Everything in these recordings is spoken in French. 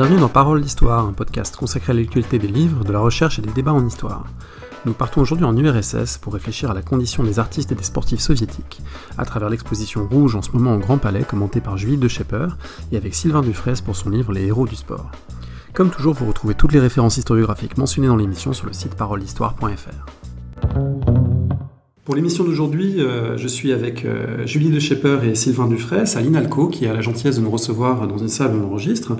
Bienvenue dans Parole d'Histoire, un podcast consacré à l'actualité des livres, de la recherche et des débats en histoire. Nous partons aujourd'hui en URSS pour réfléchir à la condition des artistes et des sportifs soviétiques, à travers l'exposition Rouge en ce moment au Grand Palais, commentée par Julie de Schepper, et avec Sylvain Dufraisse pour son livre Les héros du sport. Comme toujours, vous retrouvez toutes les références historiographiques mentionnées dans l'émission sur le site paroledhistoire.fr. Pour l'émission d'aujourd'hui, je suis avec Julie de Schepper et Sylvain Dufraisse à l'INALCO, qui a la gentillesse de nous recevoir dans une salle où on enregistre.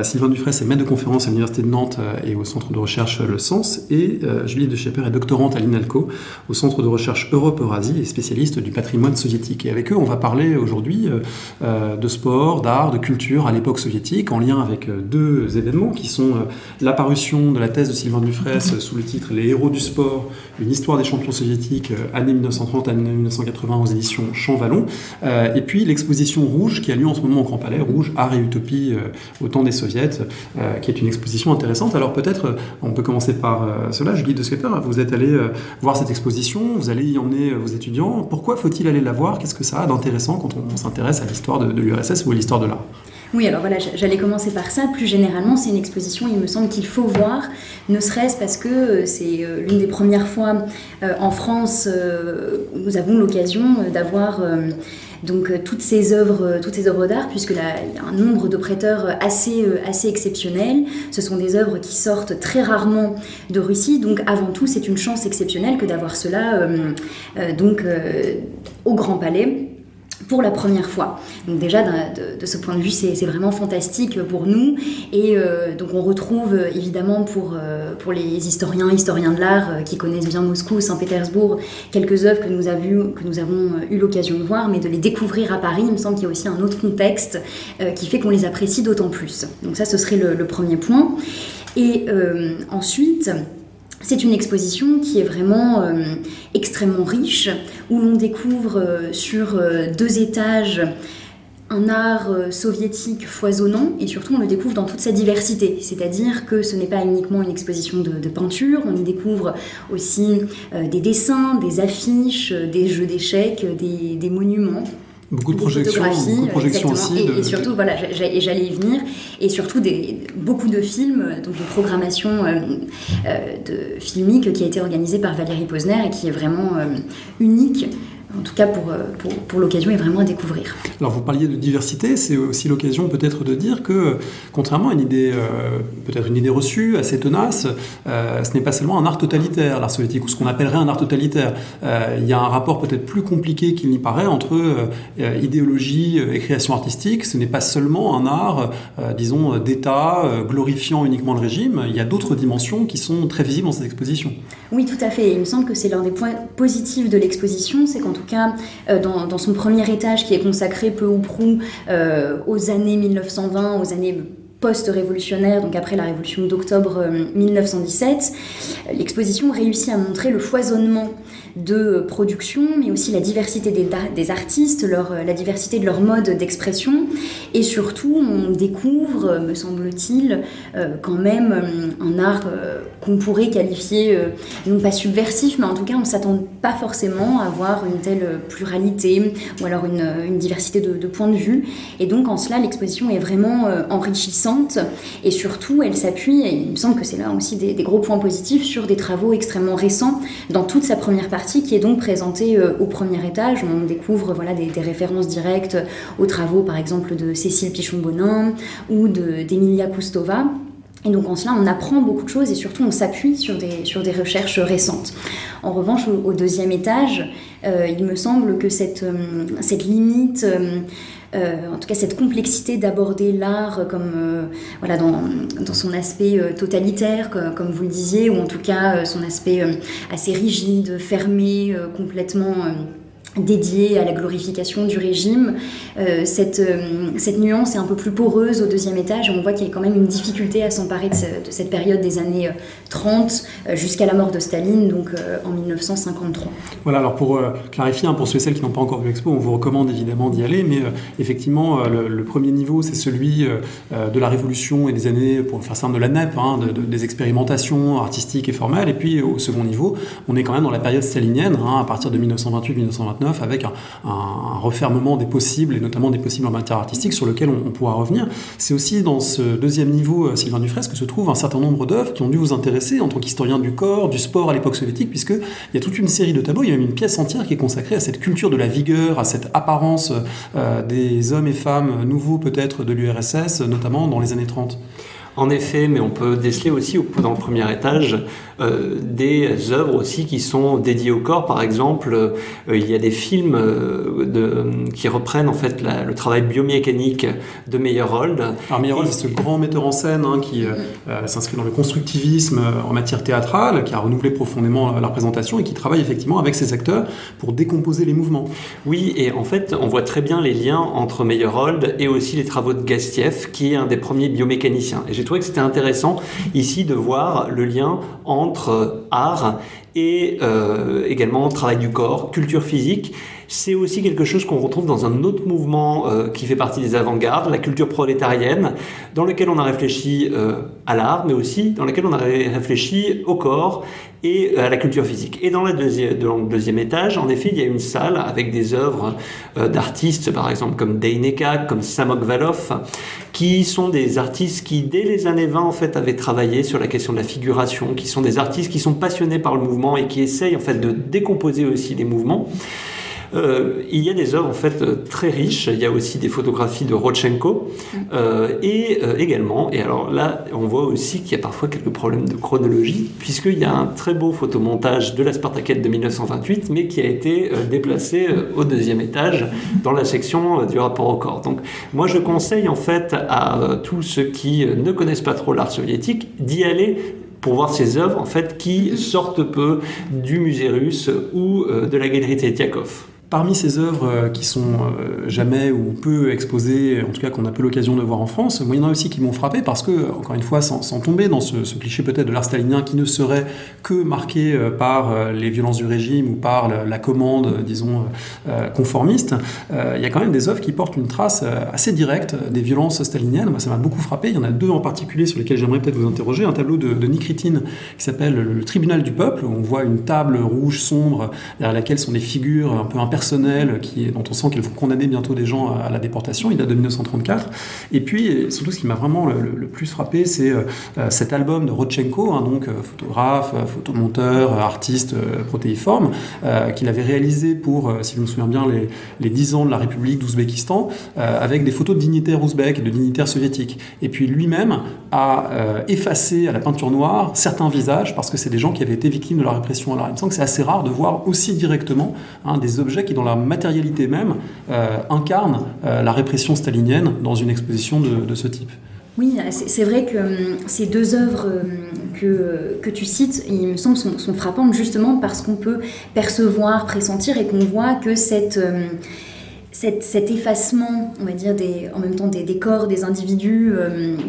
Sylvain Dufraisse est maître de conférence à l'Université de Nantes et au centre de recherche Le Sens, et Julie de Schepper est doctorante à l'INALCO, au centre de recherche Europe-Eurasie et spécialiste du patrimoine soviétique. Et avec eux, on va parler aujourd'hui de sport, d'art, de culture à l'époque soviétique, en lien avec deux événements qui sont l'apparition de la thèse de Sylvain Dufraisse sous le titre « Les héros du sport, une histoire des champions soviétiques, années 1930 à 1980 aux éditions Champ-Vallon, et puis l'exposition Rouge qui a lieu en ce moment au Grand Palais, Rouge, Art et Utopie au temps des soviets, qui est une exposition intéressante. Alors peut-être, on peut commencer par cela. Julie de Schepper, vous êtes allée voir cette exposition, vous allez y emmener vos étudiants. Pourquoi faut-il aller la voir? Qu'est-ce que ça a d'intéressant quand on s'intéresse à l'histoire de l'URSS ou à l'histoire de l'art? Oui, alors voilà, j'allais commencer par ça. Plus généralement, c'est une exposition, il me semble qu'il faut voir, ne serait-ce parce que c'est l'une des premières fois en France où nous avons l'occasion d'avoir donc toutes ces œuvres d'art, puisque là, il y a un nombre de prêteurs assez exceptionnel. Ce sont des œuvres qui sortent très rarement de Russie, donc avant tout, c'est une chance exceptionnelle que d'avoir cela au Grand Palais. Pour la première fois. Donc déjà, de ce point de vue, c'est vraiment fantastique pour nous. Et donc on retrouve évidemment pour les historiens de l'art qui connaissent bien Moscou, Saint-Pétersbourg, quelques œuvres que nous avons eu l'occasion de voir, mais de les découvrir à Paris, il me semble qu'il y a aussi un autre contexte qui fait qu'on les apprécie d'autant plus. Donc ça, ce serait le premier point. Et ensuite... C'est une exposition qui est vraiment extrêmement riche, où l'on découvre sur 2 étages un art soviétique foisonnant, et surtout on le découvre dans toute sa diversité, c'est-à-dire que ce n'est pas uniquement une exposition de peinture, on y découvre aussi des dessins, des affiches, des jeux d'échecs, des monuments. Beaucoup de projections aussi. Et surtout, voilà, j'allais y venir, et surtout beaucoup de films, donc une programmation de filmique qui a été organisée par Valérie Posner et qui est vraiment unique. En tout cas, pour l'occasion, est vraiment à découvrir. Alors, vous parliez de diversité, c'est aussi l'occasion peut-être de dire que, contrairement à une idée reçue, assez tenace, ce n'est pas seulement un art totalitaire, l'art soviétique, ou ce qu'on appellerait un art totalitaire. Il y a un rapport peut-être plus compliqué qu'il n'y paraît entre idéologie et création artistique. Ce n'est pas seulement un art, disons, d'État, glorifiant uniquement le régime. Il y a d'autres dimensions qui sont très visibles dans cette exposition. Oui, tout à fait. Il me semble que c'est l'un des points positifs de l'exposition, c'est qu'en tout cas, dans son premier étage qui est consacré peu ou prou aux années 1920, aux années post-révolutionnaire, donc après la révolution d'octobre 1917, l'exposition réussit à montrer le foisonnement de production, mais aussi la diversité des artistes, la diversité de leur mode d'expression, et surtout on découvre, me semble-t-il, quand même un art qu'on pourrait qualifier, non pas subversif, mais en tout cas on ne s'attend pas forcément à voir une telle pluralité, ou alors une diversité de points de vue, et donc en cela l'exposition est vraiment enrichissante, et surtout elle s'appuie, et il me semble que c'est là aussi des gros points positifs, sur des travaux extrêmement récents dans toute sa première partie, qui est donc présentée au premier étage. On découvre des références directes aux travaux par exemple de Cécile Pichon-Bonin ou d'Emilia Koustova. Et donc en cela, on apprend beaucoup de choses et surtout on s'appuie sur des recherches récentes. En revanche, au deuxième étage, il me semble que cette limite... en tout cas cette complexité d'aborder l'art comme dans son aspect totalitaire, comme vous le disiez, ou en tout cas son aspect assez rigide, fermé, complètement dédié à la glorification du régime. Cette nuance est un peu plus poreuse au deuxième étage, et on voit qu'il y a quand même une difficulté à s'emparer de cette période des années 30 jusqu'à la mort de Staline, donc en 1953. Voilà, alors pour clarifier, pour ceux et celles qui n'ont pas encore vu l'expo, on vous recommande évidemment d'y aller, mais effectivement, le premier niveau, c'est celui de la Révolution et des années, pour faire simple, de la NEP, des expérimentations artistiques et formelles, et puis au second niveau, on est quand même dans la période stalinienne, à partir de 1928-1929, 49 avec un refermement des possibles, et notamment des possibles en matière artistique, sur lequel on pourra revenir. C'est aussi dans ce deuxième niveau, Sylvain Dufresne, que se trouvent un certain nombre d'œuvres qui ont dû vous intéresser en tant qu'historien du corps, du sport à l'époque soviétique, puisqu'il y a toute une série de tableaux, il y a même une pièce entière qui est consacrée à cette culture de la vigueur, à cette apparence des hommes et femmes nouveaux peut-être de l'URSS, notamment dans les années 30. En effet, mais on peut déceler aussi dans le premier étage des œuvres aussi qui sont dédiées au corps. Par exemple, il y a des films qui reprennent en fait le travail biomécanique de Meyerhold. Alors Meyerhold, c'est ce grand metteur en scène qui s'inscrit dans le constructivisme en matière théâtrale, qui a renouvelé profondément la représentation et qui travaille effectivement avec ses acteurs pour décomposer les mouvements. Oui, et en fait, on voit très bien les liens entre Meyerhold et aussi les travaux de Gastiev, qui est un des premiers biomécaniciens. Et j'ai trouvé que c'était intéressant ici de voir le lien entre art et également travail du corps, culture physique. C'est aussi quelque chose qu'on retrouve dans un autre mouvement qui fait partie des avant-gardes, la culture prolétarienne, dans lequel on a réfléchi à l'art, mais aussi dans lequel on a réfléchi au corps et à la culture physique. Et dans le deuxième étage, en effet, il y a une salle avec des œuvres d'artistes, par exemple comme Deineka, comme Samok Valov, qui sont des artistes qui, dès les années 20, en fait, avaient travaillé sur la question de la figuration, qui sont des artistes qui sont passionnés par le mouvement et qui essayent en fait de décomposer aussi les mouvements. Il y a des œuvres en fait très riches. Il y a aussi des photographies de Rodchenko et également. Et alors là, on voit aussi qu'il y a parfois quelques problèmes de chronologie, puisqu'il y a un très beau photomontage de la Spartakiade de 1928, mais qui a été déplacé au deuxième étage dans la section du rapport au corps. Donc, moi, je conseille en fait à tous ceux qui ne connaissent pas trop l'art soviétique d'y aller pour voir ces œuvres en fait qui sortent peu du musée russe ou de la galerie Tretiakov. Parmi ces œuvres qui sont jamais ou peu exposées, en tout cas qu'on a peu l'occasion de voir en France, moi il y en a aussi qui m'ont frappé parce que, encore une fois, sans tomber dans ce cliché peut-être de l'art stalinien qui ne serait que marqué par les violences du régime ou par la commande, disons, conformiste, il y a quand même des œuvres qui portent une trace assez directe des violences staliniennes. Moi ça m'a beaucoup frappé, il y en a deux en particulier sur lesquels j'aimerais peut-être vous interroger. Un tableau de Nikritin qui s'appelle Le Tribunal du peuple, où on voit une table rouge sombre derrière laquelle sont des figures un peu personnelles dont on sent qu'elles vont condamner bientôt des gens à la déportation. Il date de 1934. Et puis, surtout, ce qui m'a vraiment le plus frappé, c'est cet album de Rodchenko, donc photographe, photomonteur, artiste protéiforme, qu'il avait réalisé pour, si je me souviens bien, les 10 ans de la République d'Ouzbékistan, avec des photos de dignitaires ouzbeks et de dignitaires soviétiques. Et puis lui-même a effacé à la peinture noire certains visages, parce que c'est des gens qui avaient été victimes de la répression. Alors il me semble que c'est assez rare de voir aussi directement des objets qui, dans la matérialité même, incarnent la répression stalinienne dans une exposition de ce type. Oui, c'est vrai que ces deux œuvres que tu cites, il me semble, sont frappantes justement parce qu'on peut percevoir, pressentir et qu'on voit que cet effacement, on va dire, en même temps des corps des individus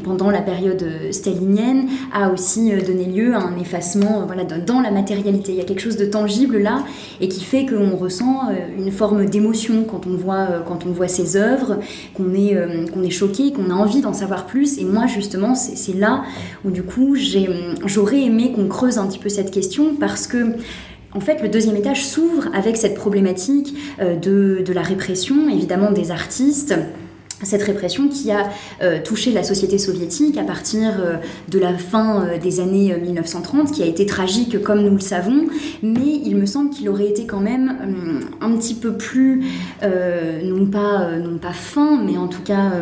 pendant la période stalinienne a aussi donné lieu à un effacement dans la matérialité. Il y a quelque chose de tangible là et qui fait qu'on ressent une forme d'émotion quand on voit ces œuvres, qu'on est choqué, qu'on a envie d'en savoir plus. Et moi justement, c'est là où du coup j'aurais aimé qu'on creuse un petit peu cette question parce que en fait, le deuxième étage s'ouvre avec cette problématique de la répression, évidemment des artistes, cette répression qui a touché la société soviétique à partir de la fin des années 1930, qui a été tragique comme nous le savons, mais il me semble qu'il aurait été quand même un petit peu plus, non pas fin, mais en tout cas...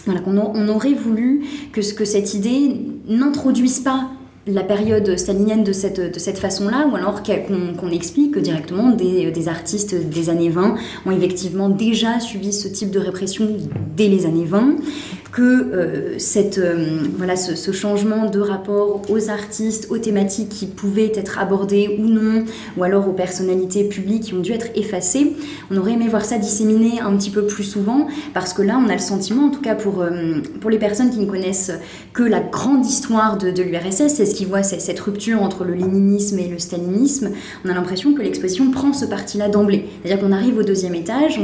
on aurait voulu que cette idée n'introduise pas la période stalinienne de cette façon-là, ou alors qu'on explique que directement des artistes des années 20 ont effectivement déjà subi ce type de répression dès les années 20, que ce changement de rapport aux artistes, aux thématiques qui pouvaient être abordées ou non, ou alors aux personnalités publiques qui ont dû être effacées, on aurait aimé voir ça disséminé un petit peu plus souvent, parce que là on a le sentiment, en tout cas pour les personnes qui ne connaissent que la grande histoire de l'URSS, c'est ce qui voit cette rupture entre le léninisme et le stalinisme, on a l'impression que l'exposition prend ce parti-là d'emblée. C'est-à-dire qu'on arrive au deuxième étage,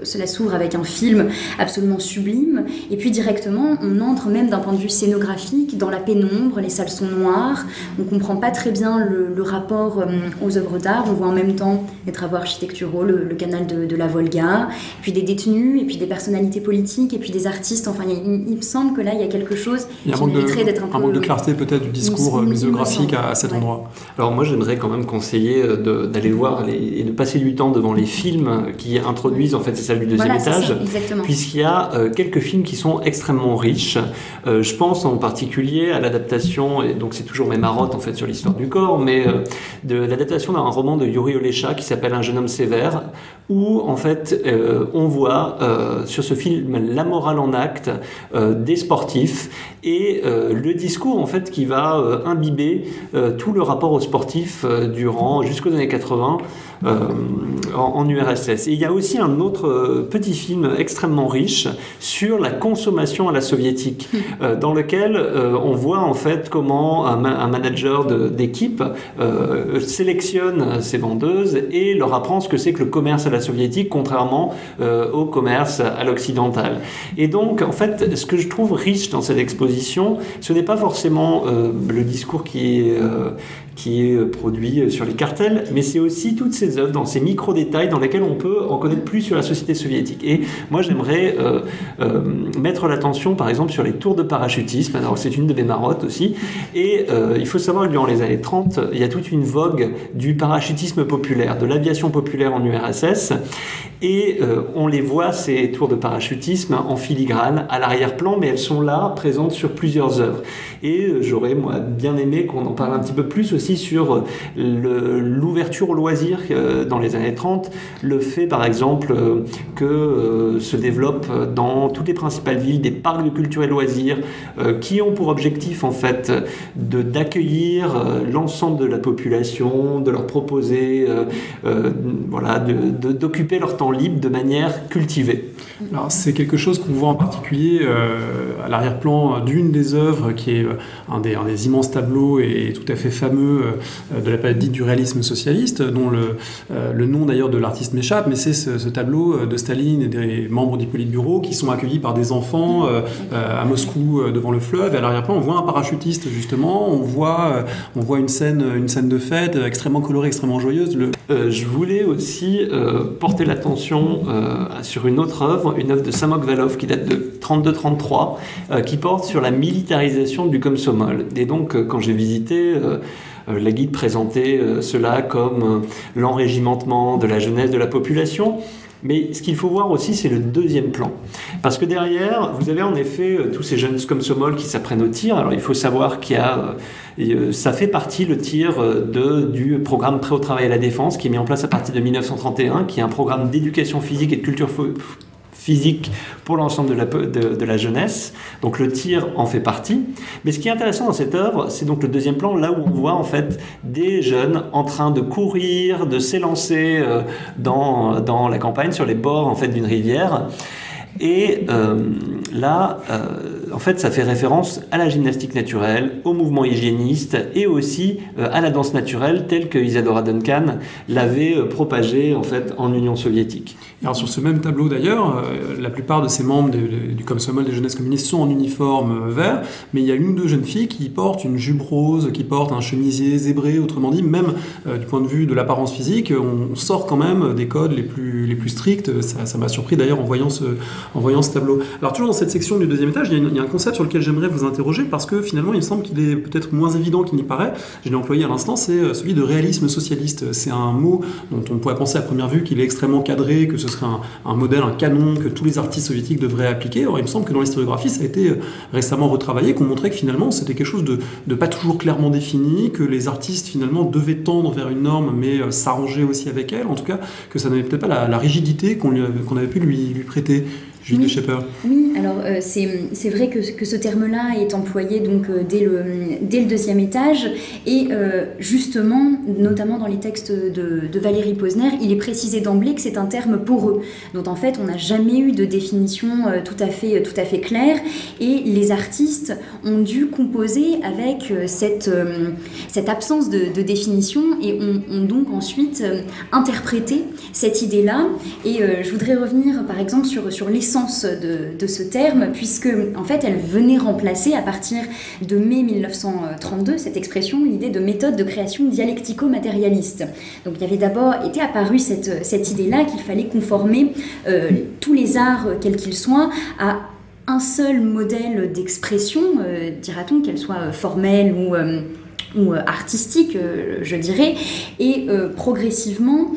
cela s'ouvre avec un film absolument sublime, et puis directement directement, on entre même d'un point de vue scénographique dans la pénombre, les salles sont noires, on ne comprend pas très bien le rapport aux œuvres d'art. On voit en même temps les travaux architecturaux, le canal de la Volga, puis des détenus, et puis des personnalités politiques, et puis des artistes. Enfin, il me semble que là, il y a quelque chose qui mériterait d'être un peu... Un manque de clarté peut-être du discours muséographique à cet endroit. Alors moi, j'aimerais quand même conseiller d'aller voir et de passer du temps devant les films qui introduisent en fait ces salles du deuxième étage, puisqu'il y a quelques films qui sont extrêmement riches. Je pense en particulier à l'adaptation, et donc c'est toujours mes marottes en fait sur l'histoire du corps, mais de l'adaptation d'un roman de Yuri Olecha qui s'appelle Un jeune homme sévère, où en fait on voit sur ce film la morale en acte des sportifs et le discours en fait qui va imbiber tout le rapport aux sportifs jusqu'aux années 80 en URSS. Et il y a aussi un autre petit film extrêmement riche sur la consommation à la soviétique, dans lequel on voit en fait comment un manager d'équipe sélectionne ses vendeuses et leur apprend ce que c'est que le commerce à la soviétique, contrairement au commerce à l'occidental. Et donc, en fait, ce que je trouve riche dans cette exposition, ce n'est pas forcément le discours qui est produit sur les cartels, mais c'est aussi toutes ces œuvres, dans ces micro-détails dans lesquels on peut en connaître plus sur la société soviétique. Et moi, j'aimerais mettre l'attention, par exemple, sur les tours de parachutisme. Alors, c'est une de mes marottes aussi. Et il faut savoir que durant les années 30, il y a toute une vogue du parachutisme populaire, de l'aviation populaire en URSS. Et on les voit, ces tours de parachutisme, en filigrane, à l'arrière-plan, mais elles sont là, présentes sur plusieurs œuvres. Et j'aurais, moi, bien aimé qu'on en parle un petit peu plus aussi sur l'ouverture au loisir dans les années 30, le fait, par exemple, que se développent dans toutes les principales villes des parcs de culture et loisirs qui ont pour objectif, en fait, d'accueillir l'ensemble de la population, de leur proposer, d'occuper leur temps libre de manière cultivée. Alors, c'est quelque chose qu'on voit en particulier à l'arrière-plan d'une des œuvres qui est un des immenses tableaux et tout à fait fameux de la période dite du réalisme socialiste, dont le nom d'ailleurs de l'artiste m'échappe, mais c'est ce tableau de Staline et des membres du Politburo qui sont accueillis par des enfants à Moscou devant le fleuve, et à l'arrière-plan on voit un parachutiste justement, on voit une scène de fête extrêmement colorée, extrêmement joyeuse. Je voulais aussi porter l'attention sur une autre œuvre, une œuvre de Samokvalov qui date de 32-33, qui porte sur la militarisation du Komsomol. Et donc, quand j'ai visité, la guide présentait cela comme l'enrégimentement de la jeunesse de la population. Mais ce qu'il faut voir aussi, c'est le deuxième plan. Parce que derrière, vous avez en effet tous ces jeunes Komsomol qui s'apprennent au tir. Alors il faut savoir qu'il y a... ça fait partie, le tir, du programme Prêt au travail à la défense, qui est mis en place à partir de 1931, qui est un programme d'éducation physique et de culture physique pour l'ensemble de la jeunesse. Donc le tir en fait partie. Mais ce qui est intéressant dans cette œuvre, c'est donc le deuxième plan, là où on voit en fait des jeunes en train de courir, de s'élancer dans la campagne, sur les bords en fait d'une rivière. Et là, en fait, ça fait référence à la gymnastique naturelle, au mouvement hygiéniste et aussi à la danse naturelle telle que Isadora Duncan l'avait propagée en fait en Union soviétique. Alors sur ce même tableau d'ailleurs, la plupart de ces membres du Komsomol des jeunesses communistes sont en uniforme vert, mais il y a une ou deux jeunes filles qui portent une jupe rose, qui portent un chemisier zébré, autrement dit, même du point de vue de l'apparence physique, on sort quand même des codes les plus stricts. Ça m'a surpris d'ailleurs en voyant ce tableau. Alors toujours dans cette section du deuxième étage, il y a un concept sur lequel j'aimerais vous interroger, parce que finalement il me semble qu'il est peut-être moins évident qu'il n'y paraît. Je l'ai employé à l'instant, c'est celui de réalisme socialiste. C'est un mot dont on pourrait penser à première vue qu'il est extrêmement cadré, que ce serait un modèle, un canon que tous les artistes soviétiques devraient appliquer. Or il me semble que dans l'historiographie ça a été récemment retravaillé, qu'on montrait que finalement c'était quelque chose de pas toujours clairement défini, que les artistes finalement devaient tendre vers une norme mais s'arranger aussi avec elle, en tout cas que ça n'avait peut-être pas la rigidité qu'on avait pu lui prêter. Julie Schepper. Oui, alors c'est vrai que ce terme-là est employé donc dès le deuxième étage, et justement, notamment dans les textes de Valérie Posner, il est précisé d'emblée que c'est un terme poreux, dont en fait on n'a jamais eu de définition tout à fait claire, et les artistes ont dû composer avec cette absence de définition, et ont donc ensuite interprété cette idée-là. Et je voudrais revenir par exemple sur l'essence l'essence de ce terme, puisque en fait elle venait remplacer à partir de mai 1932 cette expression, l'idée de méthode de création dialectico-matérialiste. Donc il y avait d'abord été apparue cette idée-là qu'il fallait conformer tous les arts, quels qu'ils soient, à un seul modèle d'expression, dira-t-on, qu'elle soit formelle ou artistique, je dirais, et progressivement,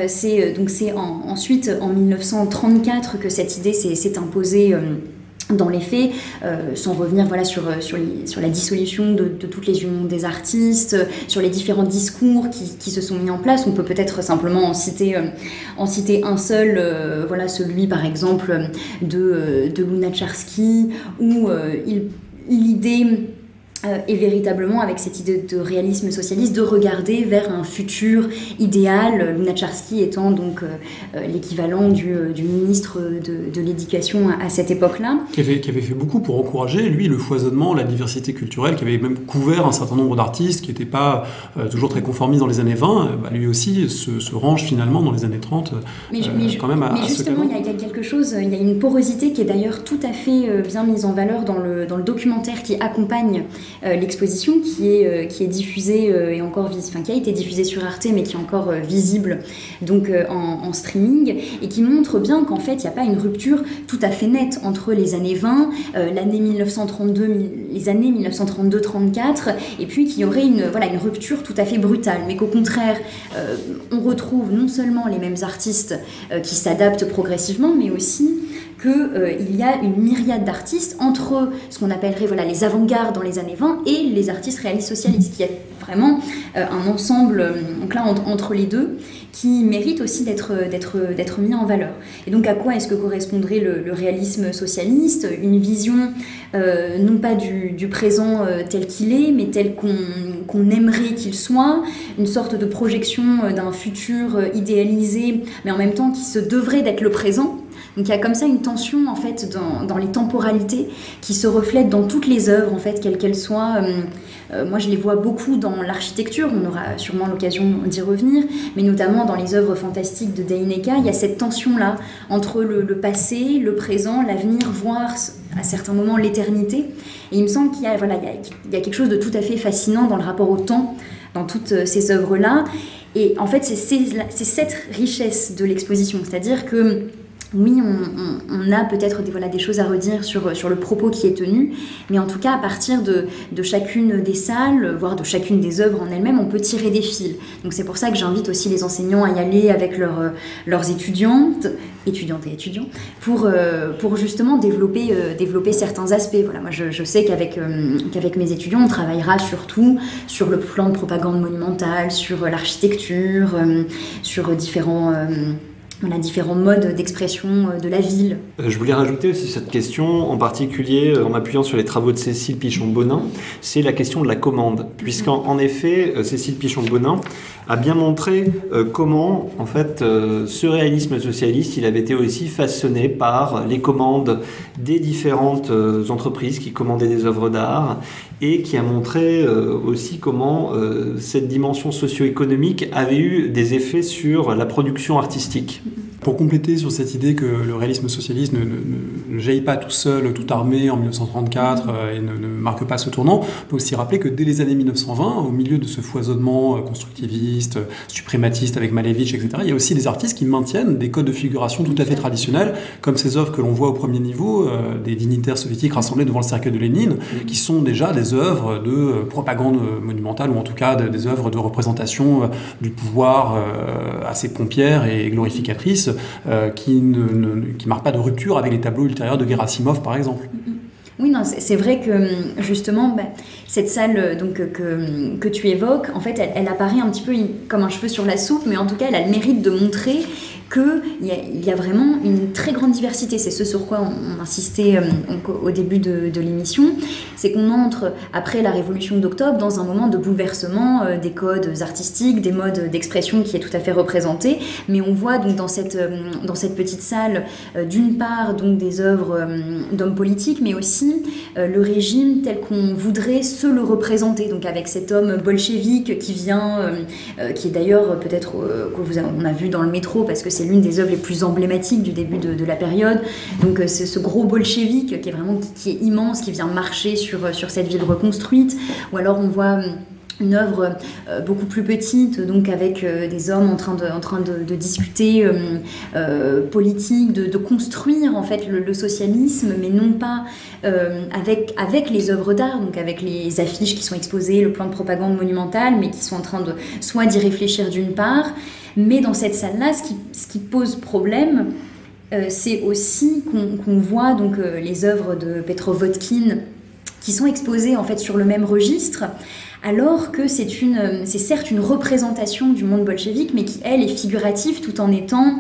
c'est ensuite en 1934 que cette idée s'est imposée dans les faits, sans revenir sur la dissolution de toutes les unions des artistes, sur les différents discours qui se sont mis en place. On peut peut-être simplement en citer un seul, celui par exemple de Lunacharsky, où l'idée et véritablement avec cette idée de réalisme socialiste, de regarder vers un futur idéal, Lunacharsky étant donc l'équivalent du ministre de l'Éducation à cette époque-là. Qui avait fait beaucoup pour encourager, lui, le foisonnement, la diversité culturelle, qui avait même couvert un certain nombre d'artistes qui n'étaient pas toujours très conformistes dans les années 20, lui aussi se range finalement dans les années 30 quand même à ce justement, il y a quelque chose, il y a une porosité qui est d'ailleurs tout à fait bien mise en valeur dans le documentaire qui accompagne l'exposition, qui est diffusée et encore qui a été diffusée sur Arte mais qui est encore visible donc en streaming, et qui montre bien qu'en fait il n'y a pas une rupture tout à fait nette entre les années 20, l'année 1932, les années 1932-34, et puis qu'il y aurait une rupture tout à fait brutale, mais qu'au contraire on retrouve non seulement les mêmes artistes qui s'adaptent progressivement, mais aussi qu'il y a une myriade d'artistes entre ce qu'on appellerait les avant-gardes dans les années 20 et les artistes réalistes socialistes, qui est vraiment un ensemble donc là, entre les deux, qui mérite aussi d'être mis en valeur. Et donc à quoi est-ce que correspondrait le réalisme socialiste ? Une vision non pas du présent tel qu'il est, mais tel qu'on aimerait qu'il soit, une sorte de projection d'un futur idéalisé, mais en même temps qui se devrait d'être le présent. Donc il y a comme ça une tension en fait dans les temporalités qui se reflète dans toutes les œuvres en fait, quelles qu'elles soient. Moi je les vois beaucoup dans l'architecture, on aura sûrement l'occasion d'y revenir, mais notamment dans les œuvres fantastiques de Deineka, il y a cette tension-là entre le passé, le présent, l'avenir, voire à certains moments l'éternité. Et il me semble qu'il y a quelque chose de tout à fait fascinant dans le rapport au temps, dans toutes ces œuvres-là. Et en fait c'est cette richesse de l'exposition, c'est-à-dire que oui, on a peut-être des choses à redire sur le propos qui est tenu, mais en tout cas, à partir de chacune des salles, voire de chacune des œuvres en elles-mêmes, on peut tirer des fils. Donc c'est pour ça que j'invite aussi les enseignants à y aller avec leurs étudiantes et étudiants, pour justement développer certains aspects. Voilà, moi je sais qu'avec mes étudiants, on travaillera surtout sur le plan de propagande monumentale, sur l'architecture, sur différents modes d'expression de la ville. Je voulais rajouter aussi cette question, en particulier en m'appuyant sur les travaux de Cécile Pichon-Bonin, c'est la question de la commande, puisqu'en effet, Cécile Pichon-Bonin a bien montré comment, en fait, ce réalisme socialiste, il avait été aussi façonné par les commandes des différentes entreprises qui commandaient des œuvres d'art, et qui a montré aussi comment cette dimension socio-économique avait eu des effets sur la production artistique. Pour compléter sur cette idée que le réalisme socialiste ne jaillit pas tout seul, tout armé en 1934 et ne marque pas ce tournant, on peut aussi rappeler que dès les années 1920, au milieu de ce foisonnement constructiviste, suprématiste avec Malevich, etc., il y a aussi des artistes qui maintiennent des codes de figuration tout à fait traditionnels, comme ces œuvres que l'on voit au premier niveau, des dignitaires soviétiques rassemblés devant le cercueil de Lénine, qui sont déjà des œuvres de propagande monumentale, ou en tout cas des œuvres de représentation du pouvoir assez pompières et glorificatrices, qui ne marque pas de rupture avec les tableaux ultérieurs de Gerasimov, par exemple. Oui, non, c'est vrai que justement, cette salle que tu évoques, en fait, elle apparaît un petit peu comme un cheveu sur la soupe, mais en tout cas, elle a le mérite de montrer qu'il y a vraiment une très grande diversité. C'est ce sur quoi on insistait au début de l'émission. C'est qu'on entre, après la Révolution d'Octobre, dans un moment de bouleversement des codes artistiques, des modes d'expression qui est tout à fait représenté. Mais on voit donc dans cette petite salle, d'une part donc des œuvres d'hommes politiques, mais aussi le régime tel qu'on voudrait se le représenter. Donc avec cet homme bolchevique qui vient, qui est d'ailleurs peut-être qu'on a vu dans le métro, parce que c'est c'est l'une des œuvres les plus emblématiques du début de la période. Donc c'est ce gros bolchevique qui est immense, qui vient marcher sur cette ville reconstruite. Ou alors on voit une œuvre beaucoup plus petite, donc avec des hommes en train de discuter politique, de construire en fait le socialisme, mais non pas avec les œuvres d'art, donc avec les affiches qui sont exposées, le plan de propagande monumental, mais qui sont en train soit d'y réfléchir d'une part, mais dans cette salle-là, ce qui pose problème, c'est aussi qu'on voit donc les œuvres de Petrovodkin qui sont exposées en fait sur le même registre, alors que c'est certes une représentation du monde bolchevique, mais qui, elle, est figurative tout en étant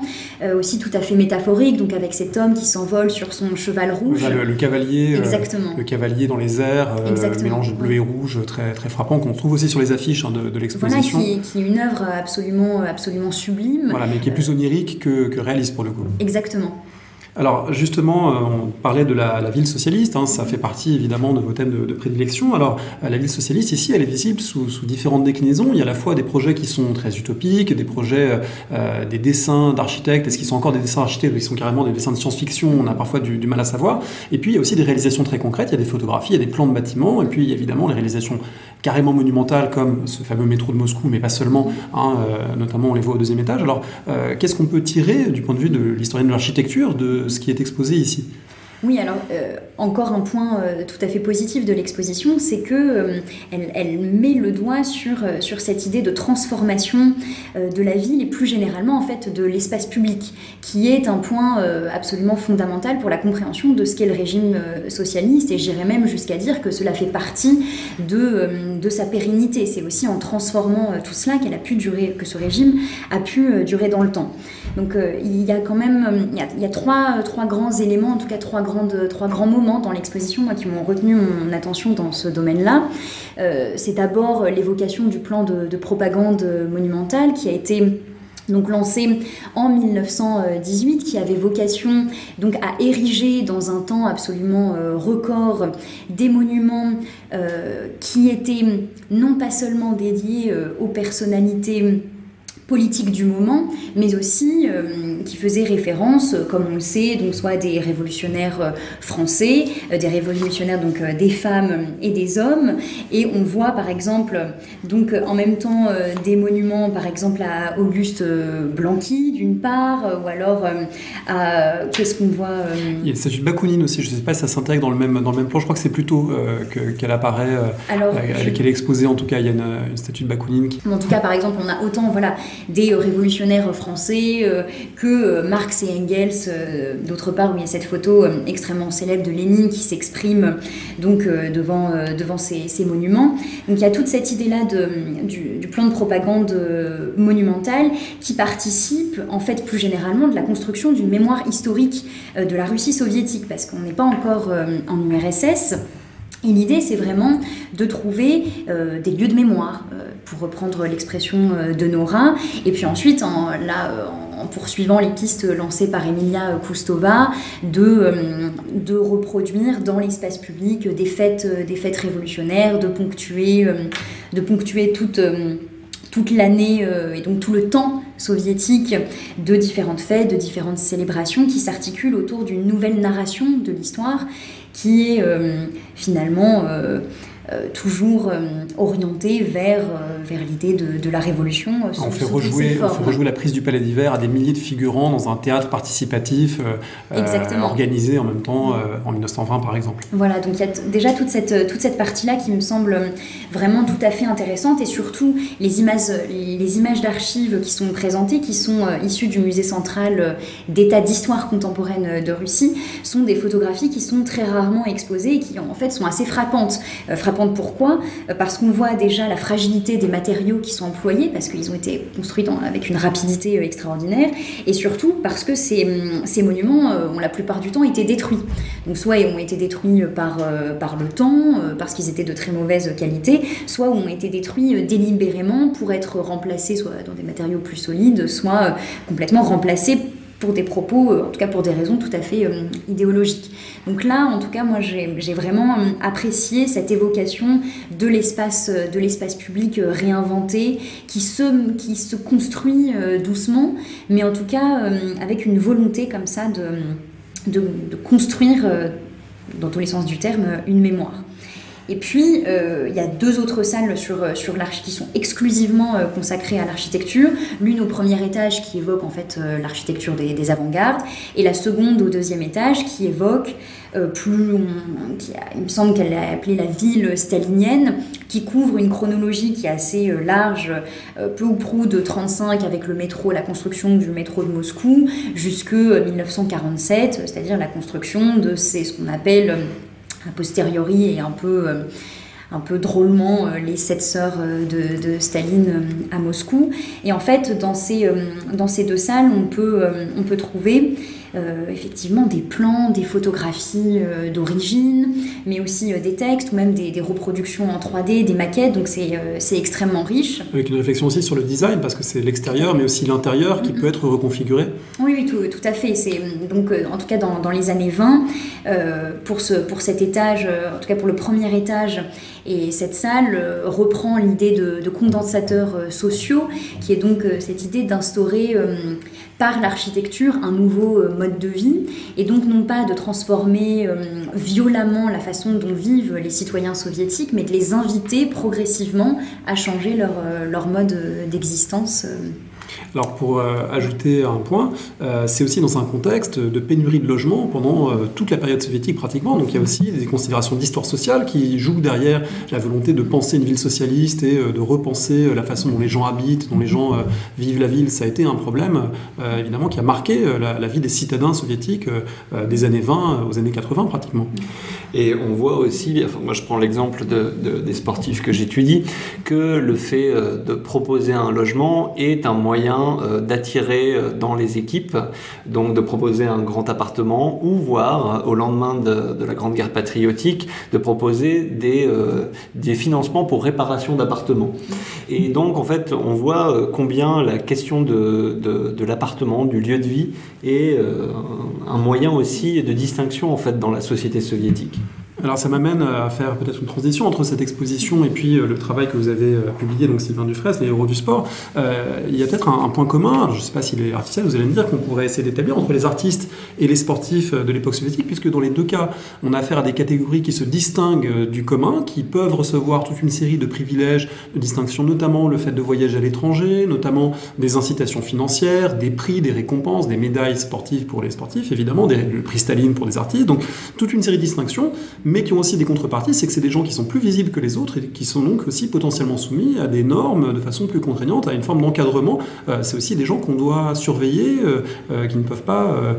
aussi tout à fait métaphorique, donc avec cet homme qui s'envole sur son cheval rouge. Le cavalier, exactement. Le cavalier dans les airs, mélange bleu et rouge, très, très frappant, qu'on trouve aussi sur les affiches de l'exposition. Voilà, qui est une œuvre absolument sublime. Voilà, mais qui est plus onirique que réaliste pour le coup. Exactement. Alors justement, on parlait de la ville socialiste, ça fait partie évidemment de vos thèmes de prédilection. Alors la ville socialiste ici, elle est visible sous différentes déclinaisons. Il y a à la fois des projets qui sont très utopiques, des projets, des dessins d'architectes. Est-ce qu'ils sont encore des dessins d'architectes ou ils sont carrément des dessins de science-fiction? On a parfois du mal à savoir. Et puis il y a aussi des réalisations très concrètes, il y a des photographies, il y a des plans de bâtiments, et puis il y a évidemment les réalisations carrément monumentales comme ce fameux métro de Moscou, mais pas seulement, notamment on les voit au deuxième étage. Alors qu'est-ce qu'on peut tirer du point de vue de l'historienne de l'architecture de ce qui est exposé ici? Oui, alors encore un point tout à fait positif de l'exposition, c'est que elle met le doigt sur cette idée de transformation de la ville et plus généralement en fait de l'espace public, qui est un point absolument fondamental pour la compréhension de ce qu'est le régime socialiste, et j'irais même jusqu'à dire que cela fait partie de sa pérennité. C'est aussi en transformant tout cela que ce régime a pu durer dans le temps. Donc il y a quand même il y a trois grands éléments, en tout cas trois grands moments dans l'exposition moi, qui m'ont retenu mon attention dans ce domaine-là. C'est d'abord l'évocation du plan de propagande monumentale qui a été donc lancé en 1918, qui avait vocation donc à ériger dans un temps absolument record des monuments qui étaient non pas seulement dédiés aux personnalités politique du moment, mais aussi qui faisait référence, comme on le sait, donc soit des révolutionnaires français, des révolutionnaires donc des femmes et des hommes, et on voit par exemple donc en même temps des monuments par exemple à Auguste Blanqui d'une part, ou alors à qu'est-ce qu'on voit Il y a une statue de Bakounine aussi, je ne sais pas si ça s'intègre dans le même plan, je crois que c'est plutôt qu'elle apparaît, qu'elle est exposée, en tout cas il y a une statue de Bakounine En tout cas par exemple on a autant des révolutionnaires français que Marx et Engels, d'autre part où il y a cette photo extrêmement célèbre de Lénine qui s'exprime donc devant ces monuments. Donc il y a toute cette idée-là du plan de propagande monumentale qui participe en fait plus généralement de la construction d'une mémoire historique de la Russie soviétique, parce qu'on n'est pas encore en URSS. Et l'idée, c'est vraiment de trouver des lieux de mémoire, pour reprendre l'expression de Nora, et puis ensuite, en poursuivant les pistes lancées par Emilia Koustova, de reproduire dans l'espace public des fêtes révolutionnaires, de ponctuer toute l'année et donc tout le temps soviétique de différentes fêtes, de différentes célébrations qui s'articulent autour d'une nouvelle narration de l'histoire qui est finalement toujours orientée vers l'idée de la révolution. On fait rejouer la prise du Palais d'Hiver à des milliers de figurants dans un théâtre participatif organisé en même temps en 1920 par exemple. Voilà, donc il y a déjà toute cette partie-là qui me semble vraiment tout à fait intéressante, et surtout les images d'archives qui sont présentées, qui sont issues du musée central d'État d'histoire contemporaine de Russie, sont des photographies qui sont très rarement exposées et qui en fait sont assez frappantes. Pourquoi ? Parce qu'on voit déjà la fragilité des matériaux qui sont employés, parce qu'ils ont été construits avec une rapidité extraordinaire, et surtout parce que ces monuments ont la plupart du temps été détruits. Donc soit ils ont été détruits par le temps, parce qu'ils étaient de très mauvaise qualité, soit ont été détruits délibérément pour être remplacés soit dans des matériaux plus solides, soit complètement remplacés pour des propos, en tout cas pour des raisons tout à fait idéologiques. Donc là, en tout cas, moi j'ai vraiment apprécié cette évocation de l'espace public réinventé qui se construit doucement, mais en tout cas avec une volonté comme ça de construire, dans tous les sens du terme, une mémoire. Et puis, il y a 2 autres salles sur qui sont exclusivement consacrées à l'architecture. L'une au premier étage qui évoque en fait l'architecture des avant-gardes, et la seconde au 2e étage qui évoque il me semble qu'elle l'a appelée la ville stalinienne, qui couvre une chronologie qui est assez large, peu ou prou de 1935 avec le métro, la construction du métro de Moscou, jusque 1947, c'est-à-dire la construction de ce qu'on appelle a posteriori et un peu drôlement les 7 sœurs de Staline à Moscou. Et en fait, dans ces 2 salles, on peut trouver effectivement des plans, des photographies d'origine, mais aussi des textes ou même des reproductions en 3D, des maquettes, donc c'est extrêmement riche. Avec une réflexion aussi sur le design, parce que c'est l'extérieur, mais aussi l'intérieur qui peut être reconfiguré. Oui, tout à fait. C'est, donc, en tout cas, dans les années 20, pour cet étage, en tout cas pour le premier étage, et cette salle reprend l'idée de condensateurs sociaux, qui est donc cette idée d'instaurer par l'architecture un nouveau mode de vie, et donc non pas de transformer violemment la façon dont vivent les citoyens soviétiques, mais de les inviter progressivement à changer leur mode d'existence. Alors pour ajouter un point, c'est aussi dans un contexte de pénurie de logements pendant toute la période soviétique pratiquement, donc il y a aussi des considérations d'histoire sociale qui jouent derrière la volonté de penser une ville socialiste et de repenser la façon dont les gens habitent, dont les gens vivent la ville. Ça a été un problème évidemment qui a marqué la vie des citadins soviétiques des années 20 aux années 80 pratiquement. Et on voit aussi, enfin, moi je prends l'exemple des sportifs que j'étudie, que le fait de proposer un logement est un moyen d'attirer dans les équipes, donc de proposer un grand appartement, ou voire au lendemain de la Grande Guerre patriotique de proposer des financements pour réparation d'appartements. Et donc en fait on voit combien la question de l'appartement, du lieu de vie est un moyen aussi de distinction en fait dans la société soviétique. Alors ça m'amène à faire peut-être une transition entre cette exposition et puis le travail que vous avez publié, donc Sylvain Dufraisse, Les héros du sport. Il y a peut-être un point commun, alors je ne sais pas s'il est artificiel, vous allez me dire, qu'on pourrait essayer d'établir entre les artistes et les sportifs de l'époque soviétique, puisque dans les 2 cas, on a affaire à des catégories qui se distinguent du commun, qui peuvent recevoir toute une série de privilèges, de distinctions, notamment le fait de voyager à l'étranger, notamment des incitations financières, des prix, des récompenses, des médailles sportives pour les sportifs, évidemment, le prix Staline pour les artistes, donc toute une série de distinctions, mais qui ont aussi des contreparties, c'est que c'est des gens qui sont plus visibles que les autres et qui sont donc aussi potentiellement soumis à des normes de façon plus contraignante, à une forme d'encadrement. C'est aussi des gens qu'on doit surveiller, qui ne peuvent pas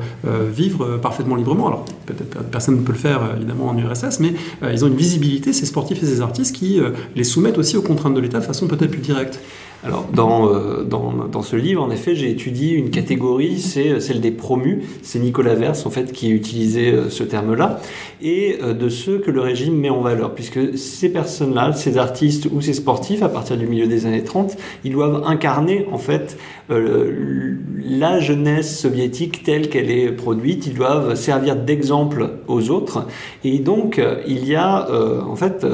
vivre parfaitement librement. Alors peut-être personne ne peut le faire évidemment en URSS, mais ils ont une visibilité, ces sportifs et ces artistes, qui les soumettent aussi aux contraintes de l'État de façon peut-être plus directe. Alors, dans ce livre, en effet, j'ai étudié une catégorie, c'est celle des promus. C'est Nicolas Vers, en fait, qui utilisait ce terme-là, et de ceux que le régime met en valeur, puisque ces personnes-là, ces artistes ou ces sportifs, à partir du milieu des années 30, ils doivent incarner, en fait, la jeunesse soviétique telle qu'elle est produite. Ils doivent servir d'exemple aux autres, et donc, il y a, en fait,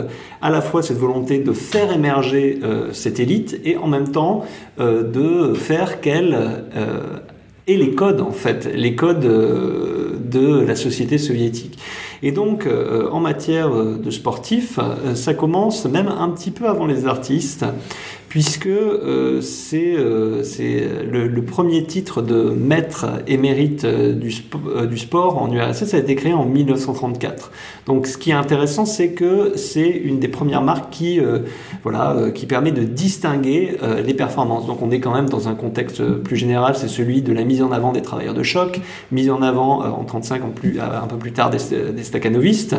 à la fois cette volonté de faire émerger cette élite, et en même temps de faire qu'elle ait les codes, en fait, les codes de la société soviétique. Et donc, en matière de sportifs, ça commence même un petit peu avant les artistes, puisque c'est le premier titre de maître émérite du sport en URSS. Ça a été créé en 1934. Donc ce qui est intéressant, c'est que c'est une des premières marques qui permet de distinguer les performances. Donc on est quand même dans un contexte plus général, c'est celui de la mise en avant des travailleurs de choc, mise en avant en 1935 un peu plus tard des stakhanovistes.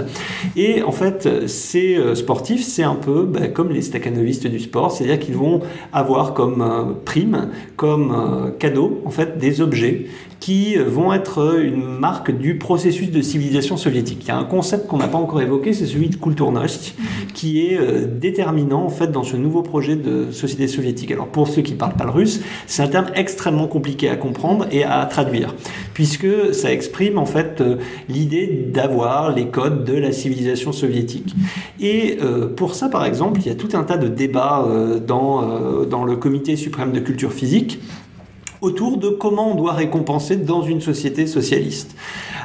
Et en fait, ces sportifs, c'est un peu comme les stakhanovistes du sport, c'est-à-dire qu'ils vont avoir comme prime, comme cadeau, en fait, des objets qui vont être une marque du processus de civilisation soviétique. Il y a un concept qu'on n'a pas encore évoqué, c'est celui de Kulturność, qui est déterminant en fait dans ce nouveau projet de société soviétique. Alors pour ceux qui ne parlent pas le russe, c'est un terme extrêmement compliqué à comprendre et à traduire, puisque ça exprime en fait l'idée d'avoir les codes de la civilisation soviétique. Et pour ça, par exemple, il y a tout un tas de débats dans le Comité suprême de culture physique autour de comment on doit récompenser dans une société socialiste.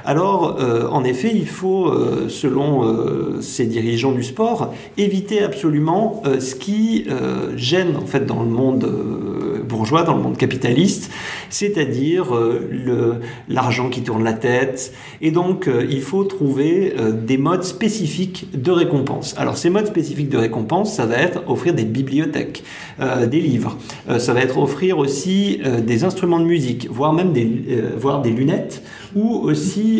Alors, en effet, il faut, selon ces dirigeants du sport, éviter absolument ce qui gêne en fait dans le monde bourgeois, dans le monde capitaliste, c'est-à-dire l'argent qui tourne la tête. Et donc, il faut trouver des modes spécifiques de récompense. Alors, ces modes spécifiques de récompense, ça va être offrir des bibliothèques, des livres. Ça va être offrir aussi des instruments de musique, voire même des lunettes, ou aussi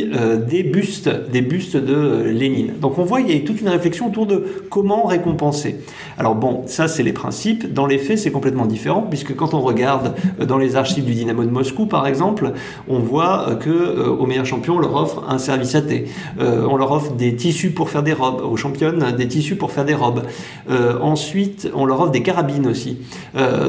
des bustes de Lénine. Donc on voit qu'il y a toute une réflexion autour de comment récompenser. Alors bon, ça c'est les principes. Dans les faits, c'est complètement différent, puisque quand on regarde dans les archives du Dynamo de Moscou, par exemple, on voit que aux meilleurs champions, on leur offre un service à thé. On leur offre des tissus pour faire des robes. Aux championnes, des tissus pour faire des robes. Ensuite, on leur offre des carabines aussi.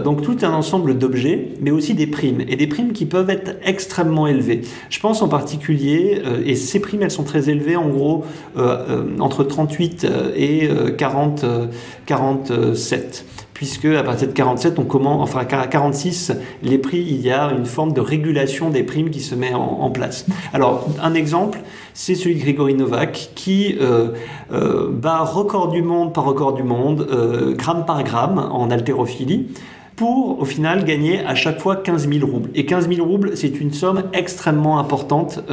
Donc tout un ensemble d'objets, mais aussi des primes. Et des primes qui peuvent être extrêmement élevées. Je pense en particulier, et ces primes, elles sont très élevées, en gros, entre 38 et 47. Puisque à partir de 47, à 46, les prix, il y a une forme de régulation des primes qui se met en place. Alors, un exemple, c'est celui de Grigory Novak, qui bat record du monde par record du monde, gramme par gramme, en haltérophilie, pour, au final, gagner à chaque fois 15 000 roubles. Et 15 000 roubles, c'est une somme extrêmement importante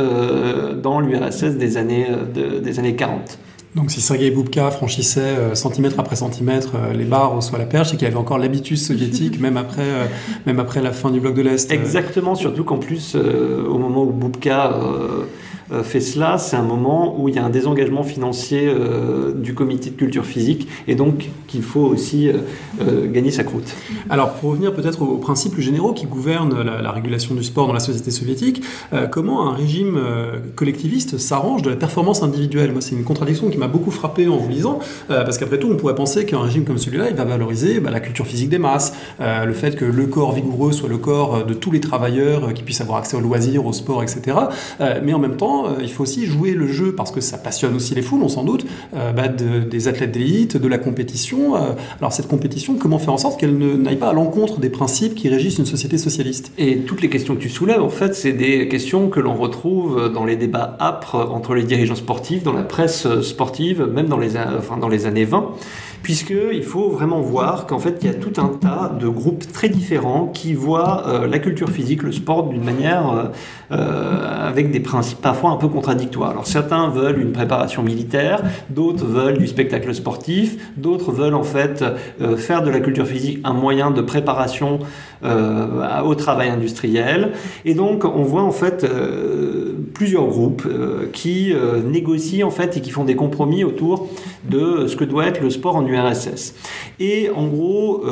dans l'URSS des années 40. Donc si Sergei Boubka franchissait centimètre après centimètre les barres soit la perche, c'est qu'il avait encore l'habitus soviétique même après la fin du bloc de l'Est. Exactement, surtout qu'en plus, au moment où Boubka fait cela, c'est un moment où il y a un désengagement financier du comité de culture physique et donc qu'il faut aussi gagner sa croûte. Alors pour revenir peut-être aux principes plus généraux qui gouvernent la régulation du sport dans la société soviétique, comment un régime collectiviste s'arrange de la performance individuelle? Moi c'est une contradiction qui m'a beaucoup frappé en vous lisant, parce qu'après tout on pourrait penser qu'un régime comme celui-là il va valoriser la culture physique des masses, le fait que le corps vigoureux soit le corps de tous les travailleurs qui puissent avoir accès aux loisirs, au sport, etc. Mais en même temps il faut aussi jouer le jeu parce que ça passionne aussi les foules, on s'en doute, des athlètes d'élite, de la compétition. Alors cette compétition, comment faire en sorte qu'elle n'aille pas à l'encontre des principes qui régissent une société socialiste? Et toutes les questions que tu soulèves, en fait, c'est des questions que l'on retrouve dans les débats âpres entre les dirigeants sportifs, dans la presse sportive, même dans les années 20. Puisqu'il faut vraiment voir qu'en fait, il y a tout un tas de groupes très différents qui voient la culture physique, le sport, d'une manière avec des principes parfois un peu contradictoires. Alors certains veulent une préparation militaire, d'autres veulent du spectacle sportif, d'autres veulent en fait faire de la culture physique un moyen de préparation au travail industriel. Et donc on voit en fait plusieurs groupes qui négocient en fait et qui font des compromis autour de ce que doit être le sport en URSS. Et en gros,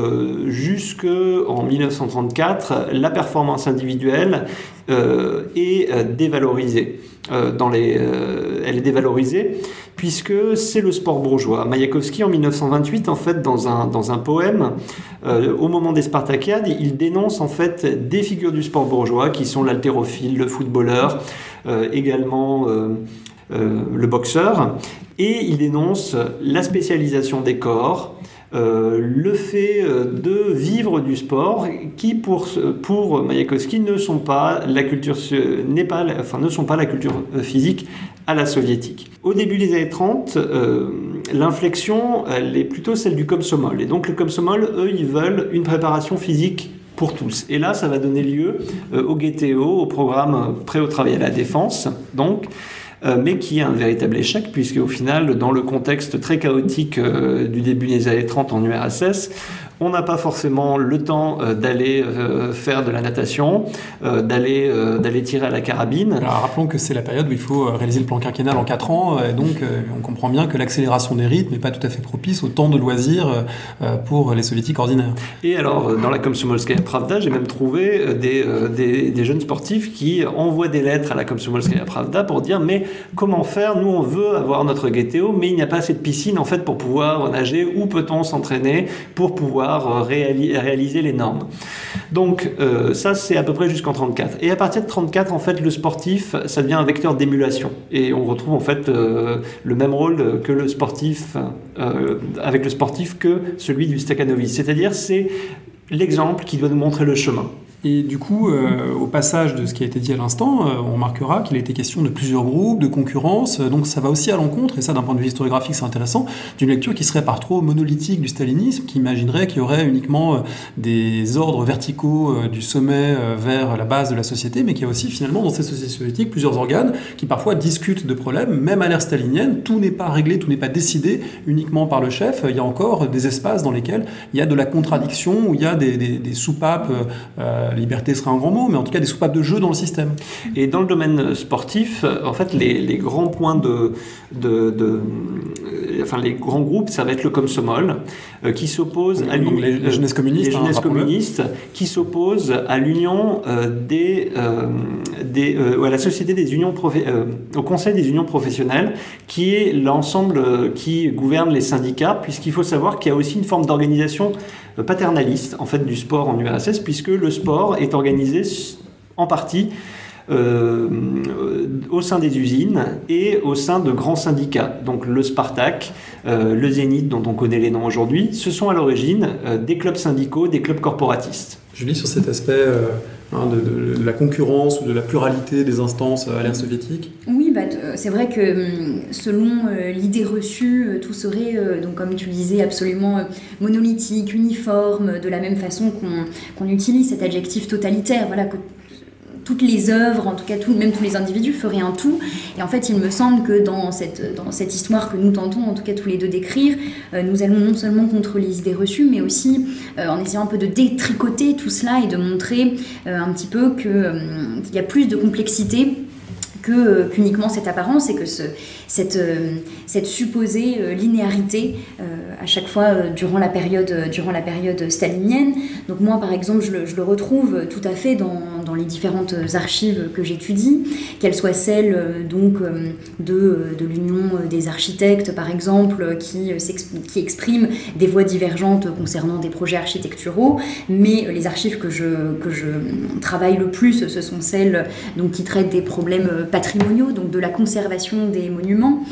jusqu'en 1934, la performance individuelle est dévalorisée. Elle est dévalorisée puisque c'est le sport bourgeois. Maïakovski, en 1928, en fait, dans un poème, au moment des Spartakiades, il dénonce en fait des figures du sport bourgeois qui sont l'haltérophile, le footballeur, également le boxeur, et il dénonce la spécialisation des corps, le fait de vivre du sport qui pour Maïakovski ne sont pas la culture physique à la soviétique. Au début des années 30, l'inflexion elle est plutôt celle du Komsomol, et donc le Komsomol, eux, ils veulent une préparation physique pour tous. Et là, ça va donner lieu au GTO, au programme Prêt au travail à la défense, donc, mais qui est un véritable échec, puisque au final, dans le contexte très chaotique du début des années 30 en URSS, on n'a pas forcément le temps d'aller faire de la natation, d'aller tirer à la carabine. Alors rappelons que c'est la période où il faut réaliser le plan quinquennal en 4 ans, et donc on comprend bien que l'accélération des rythmes n'est pas tout à fait propice au temps de loisirs pour les soviétiques ordinaires. Et alors, dans la Komsomolskaya Pravda, j'ai même trouvé des jeunes sportifs qui envoient des lettres à la Komsomolskaya Pravda pour dire mais comment faire, nous on veut avoir notre GTO, mais il n'y a pas assez de piscine en fait pour pouvoir nager, où peut-on s'entraîner pour pouvoir réaliser les normes. Donc ça c'est à peu près jusqu'en 34. Et à partir de 34 en fait le sportif ça devient un vecteur d'émulation et on retrouve en fait le même rôle que le sportif avec le sportif que celui du Stakhanoviste, c'est-à-dire c'est l'exemple qui doit nous montrer le chemin. Et du coup, au passage de ce qui a été dit à l'instant, on remarquera qu'il a été question de plusieurs groupes, de concurrence, donc ça va aussi à l'encontre, et ça d'un point de vue historiographique c'est intéressant, d'une lecture qui serait par trop monolithique du stalinisme, qui imaginerait qu'il y aurait uniquement des ordres verticaux du sommet vers la base de la société, mais qu'il y a aussi finalement dans ces sociétés soviétiques plusieurs organes qui parfois discutent de problèmes, même à l'ère stalinienne, tout n'est pas réglé, tout n'est pas décidé uniquement par le chef, il y a encore des espaces dans lesquels il y a de la contradiction, où il y a des soupapes, liberté serait un grand mot, mais en tout cas des soupapes de jeu dans le système. Et dans le domaine sportif, en fait, les grands points enfin, les grands groupes, ça va être le Komsomol, qui s'oppose à l'union... Les jeunesses communistes. Les jeunesses communistes, qui s'opposent à l'union à la société des unions au Conseil des unions professionnelles, qui est l'ensemble qui gouverne les syndicats, puisqu'il faut savoir qu'il y a aussi une forme d'organisation paternaliste en fait du sport en URSS, puisque le sport est organisé en partie au sein des usines et au sein de grands syndicats. Donc le Spartak, le Zénith dont on connaît les noms aujourd'hui, ce sont à l'origine des clubs syndicaux, des clubs corporatistes. Je lis sur cet aspect de la concurrence ou de la pluralité des instances à l'ère soviétique. Oui, c'est vrai que selon l'idée reçue, tout serait, donc, comme tu le disais, absolument monolithique, uniforme, de la même façon qu'on utilise cet adjectif totalitaire. Voilà, que toutes les œuvres, en tout cas même tous les individus feraient un tout. Et en fait, il me semble que dans cette histoire que nous tentons, en tout cas tous les deux décrire, nous allons non seulement contre les idées reçues, mais aussi en essayant un peu de détricoter tout cela et de montrer un petit peu qu'il y a plus de complexité qu'uniquement cette apparence, et que cette supposée linéarité à chaque fois durant la période stalinienne. Donc moi par exemple je le retrouve tout à fait dans les différentes archives que j'étudie, qu'elles soient celles donc de l'Union des architectes par exemple, qui expriment des voix divergentes concernant des projets architecturaux, mais les archives que je travaille le plus, ce sont celles donc qui traitent des problèmes patrimoniaux, donc de la conservation des monuments.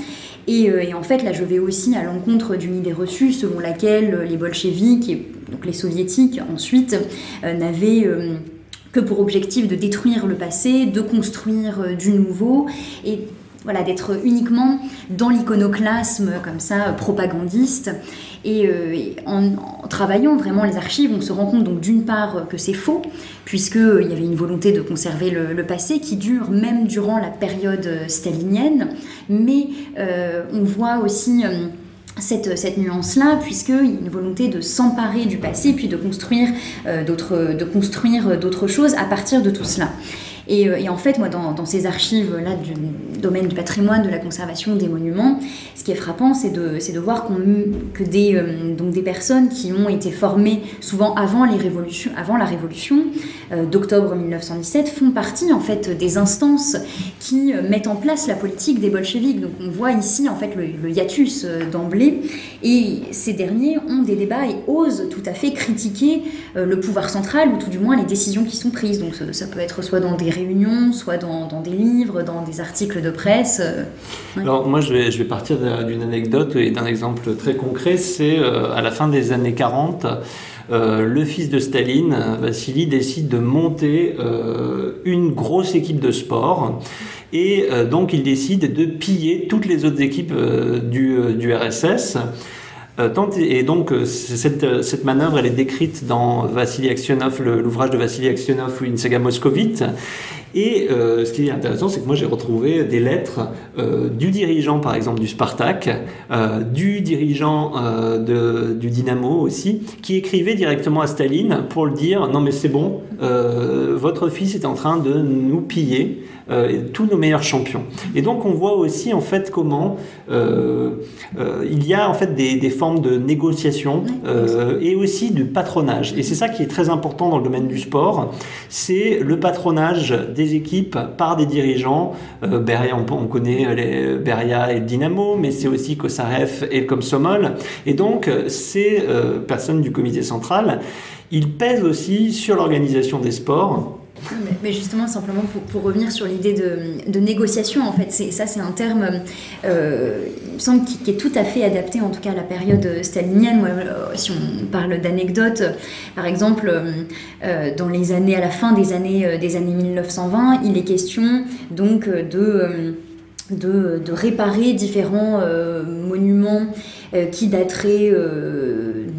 Et en fait, là, je vais aussi à l'encontre d'une idée reçue selon laquelle les bolcheviks, et donc les soviétiques ensuite, n'avaient que pour objectif de détruire le passé, de construire du nouveau, et voilà, d'être uniquement dans l'iconoclasme comme ça, propagandiste. Et en travaillant vraiment les archives, on se rend compte donc d'une part que c'est faux, puisqu'il y avait une volonté de conserver le passé qui dure même durant la période stalinienne, mais on voit aussi cette nuance-là, puisqu'il y a une volonté de s'emparer du passé, puis de construire d'autres choses à partir de tout cela. Et en fait, moi, dans ces archives-là du domaine du patrimoine, de la conservation des monuments, ce qui est frappant, c'est de voir que des personnes qui ont été formées souvent avant la Révolution d'octobre 1917 font partie en fait des instances qui mettent en place la politique des bolcheviks. Donc on voit ici en fait le hiatus d'emblée, et ces derniers ont des débats et osent tout à fait critiquer le pouvoir central, ou tout du moins les décisions qui sont prises. Donc ça peut être soit dans des réunions, soit dans des livres, dans des articles de presse. Ouais. Alors moi je vais partir d'une anecdote et d'un exemple très concret. C'est à la fin des années 40, le fils de Staline, Vassili, décide de monter une grosse équipe de sport. Et donc il décide de piller toutes les autres équipes du RSS. Et donc cette manœuvre, elle est décrite dans Vassili Aksionov, l'ouvrage de Vassili Aksionov ou Une saga moscovite. Et ce qui est intéressant, c'est que moi j'ai retrouvé des lettres du dirigeant, par exemple, du Spartak, du dirigeant du Dynamo aussi, qui écrivait directement à Staline pour le dire « Non mais c'est bon, votre fils est en train de nous piller tous nos meilleurs champions. » Et donc on voit aussi en fait comment il y a en fait des formes de négociation et aussi de patronage. Et c'est ça qui est très important dans le domaine du sport, c'est le patronage des équipes par des dirigeants. Beria, on connaît les Beria et le Dynamo, mais c'est aussi Kosarev et Komsomol. Et donc ces personnes du comité central, ils pèsent aussi sur l'organisation des sports. Mais justement, simplement pour revenir sur l'idée de négociation, en fait, c'est un terme, il me semble, qui est tout à fait adapté, en tout cas à la période stalinienne. Si on parle d'anecdotes, par exemple, dans les années, à la fin des années 1920, il est question donc de réparer différents monuments qui dateraient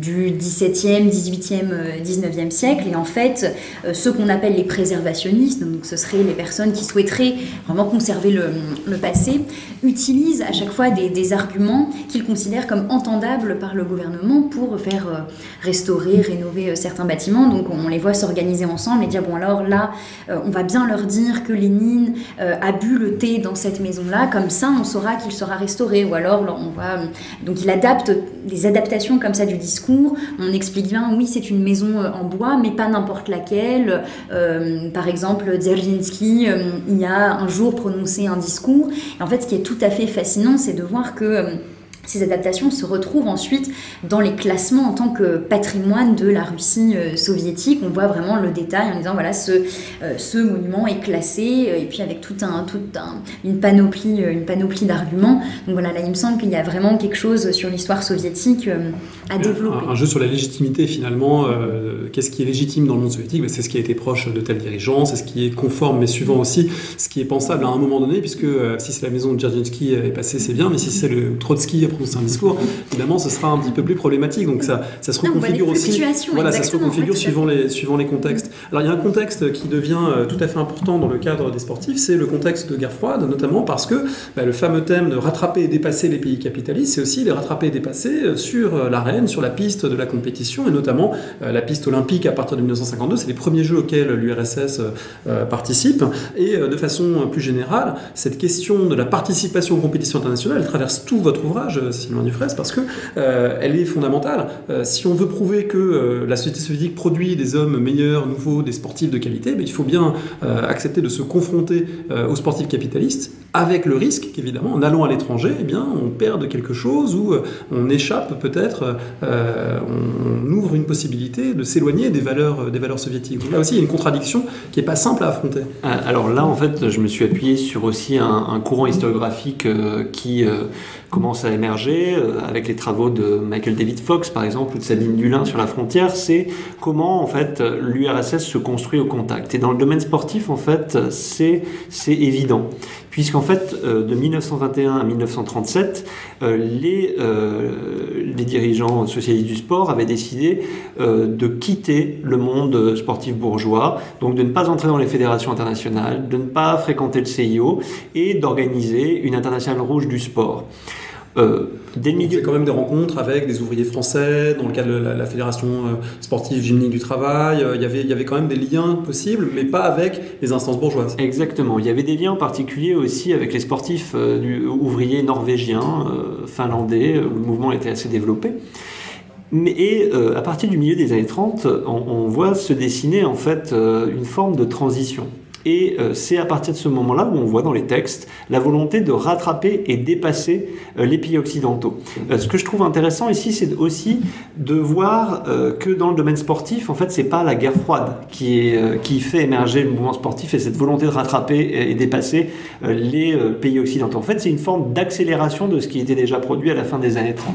du XVIIe, XVIIIe, XIXe siècle. Et en fait, ceux qu'on appelle les préservationnistes, donc ce seraient les personnes qui souhaiteraient vraiment conserver le passé, utilisent à chaque fois des arguments qu'ils considèrent comme entendables par le gouvernement pour faire restaurer, rénover certains bâtiments. Donc on les voit s'organiser ensemble et dire, bon alors là, on va bien leur dire que Lénine a bu le thé dans cette maison-là, comme ça on saura qu'il sera restauré. Ou alors on va... Donc il adapte des adaptations comme ça du discours. On explique bien, oui, c'est une maison en bois, mais pas n'importe laquelle. Par exemple, Dzerzhinsky, il a un jour prononcé un discours. Et en fait, ce qui est tout à fait fascinant, c'est de voir que ces adaptations se retrouvent ensuite dans les classements en tant que patrimoine de la Russie soviétique. On voit vraiment le détail en disant, voilà, ce monument est classé, et puis avec une panoplie d'arguments. Donc voilà, là, il me semble qu'il y a vraiment quelque chose sur l'histoire soviétique à développer. Un jeu sur la légitimité, finalement. Qu'est-ce qui est légitime dans le monde soviétique ? C'est ce qui a été proche de tel dirigeant, c'est ce qui est conforme, mais suivant aussi ce qui est pensable à un moment donné, puisque si c'est la maison de Dzerzhinsky est passée, c'est bien, mais si c'est le Trotsky prononcer un discours, évidemment, ce sera un petit peu plus problématique. Donc ça se reconfigure aussi. Voilà, ça se reconfigure suivant les contextes. Alors il y a un contexte qui devient tout à fait important dans le cadre des sportifs, c'est le contexte de guerre froide, notamment parce que le fameux thème de rattraper et dépasser les pays capitalistes, c'est aussi les rattraper et dépasser sur l'arène, sur la piste de la compétition, et notamment la piste olympique à partir de 1952. C'est les premiers jeux auxquels l'URSS participe. Et de façon plus générale, cette question de la participation aux compétitions internationales, elle traverse tout votre ouvrage, Sylvain Dufraisse, parce que elle est fondamentale. Si on veut prouver que la société soviétique produit des hommes meilleurs, nouveaux, des sportifs de qualité, il faut bien accepter de se confronter aux sportifs capitalistes, avec le risque qu'évidemment, en allant à l'étranger, on perde quelque chose, ou on échappe peut-être, on ouvre une possibilité de s'éloigner des valeurs soviétiques. Donc là aussi, il y a une contradiction qui n'est pas simple à affronter. Alors là, en fait, je me suis appuyé sur aussi un courant historiographique qui commence à émerger avec les travaux de Michael David Fox, par exemple, ou de Sabine Dulin sur la frontière. C'est comment, en fait, l'URSS se construit au contact. Et dans le domaine sportif, en fait, c'est évident. Puisqu'en fait, de 1921 à 1937, les dirigeants socialistes du sport avaient décidé de quitter le monde sportif bourgeois, donc de ne pas entrer dans les fédérations internationales, de ne pas fréquenter le CIO et d'organiser une internationale rouge du sport. Il y a quand même des rencontres avec des ouvriers français dans le cadre de la fédération sportive gymnique du travail. Il y avait quand même des liens possibles, mais pas avec les instances bourgeoises. Exactement. Il y avait des liens en particulier aussi avec les sportifs ouvriers norvégiens, finlandais, où le mouvement était assez développé. Et à partir du milieu des années 30, on voit se dessiner en fait une forme de transition. Et c'est à partir de ce moment-là où on voit dans les textes la volonté de rattraper et dépasser les pays occidentaux. Ce que je trouve intéressant ici, c'est aussi de voir que dans le domaine sportif, en fait, c'est pas la guerre froide qui fait émerger le mouvement sportif et cette volonté de rattraper et dépasser les pays occidentaux. En fait, c'est une forme d'accélération de ce qui était déjà produit à la fin des années 30.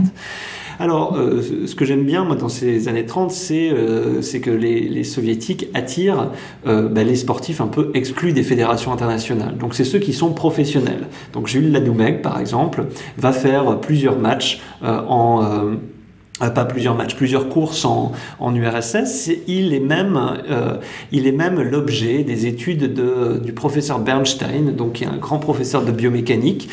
Alors, ce que j'aime bien, moi, dans ces années 30, c'est que les soviétiques attirent les sportifs un peu exclus des fédérations internationales. Donc, c'est ceux qui sont professionnels. Donc, Jules Ladoumeg, par exemple, va faire plusieurs matchs pas plusieurs matchs, plusieurs courses en URSS. Il est même l'objet des études du professeur Bernstein, donc qui est un grand professeur de biomécanique,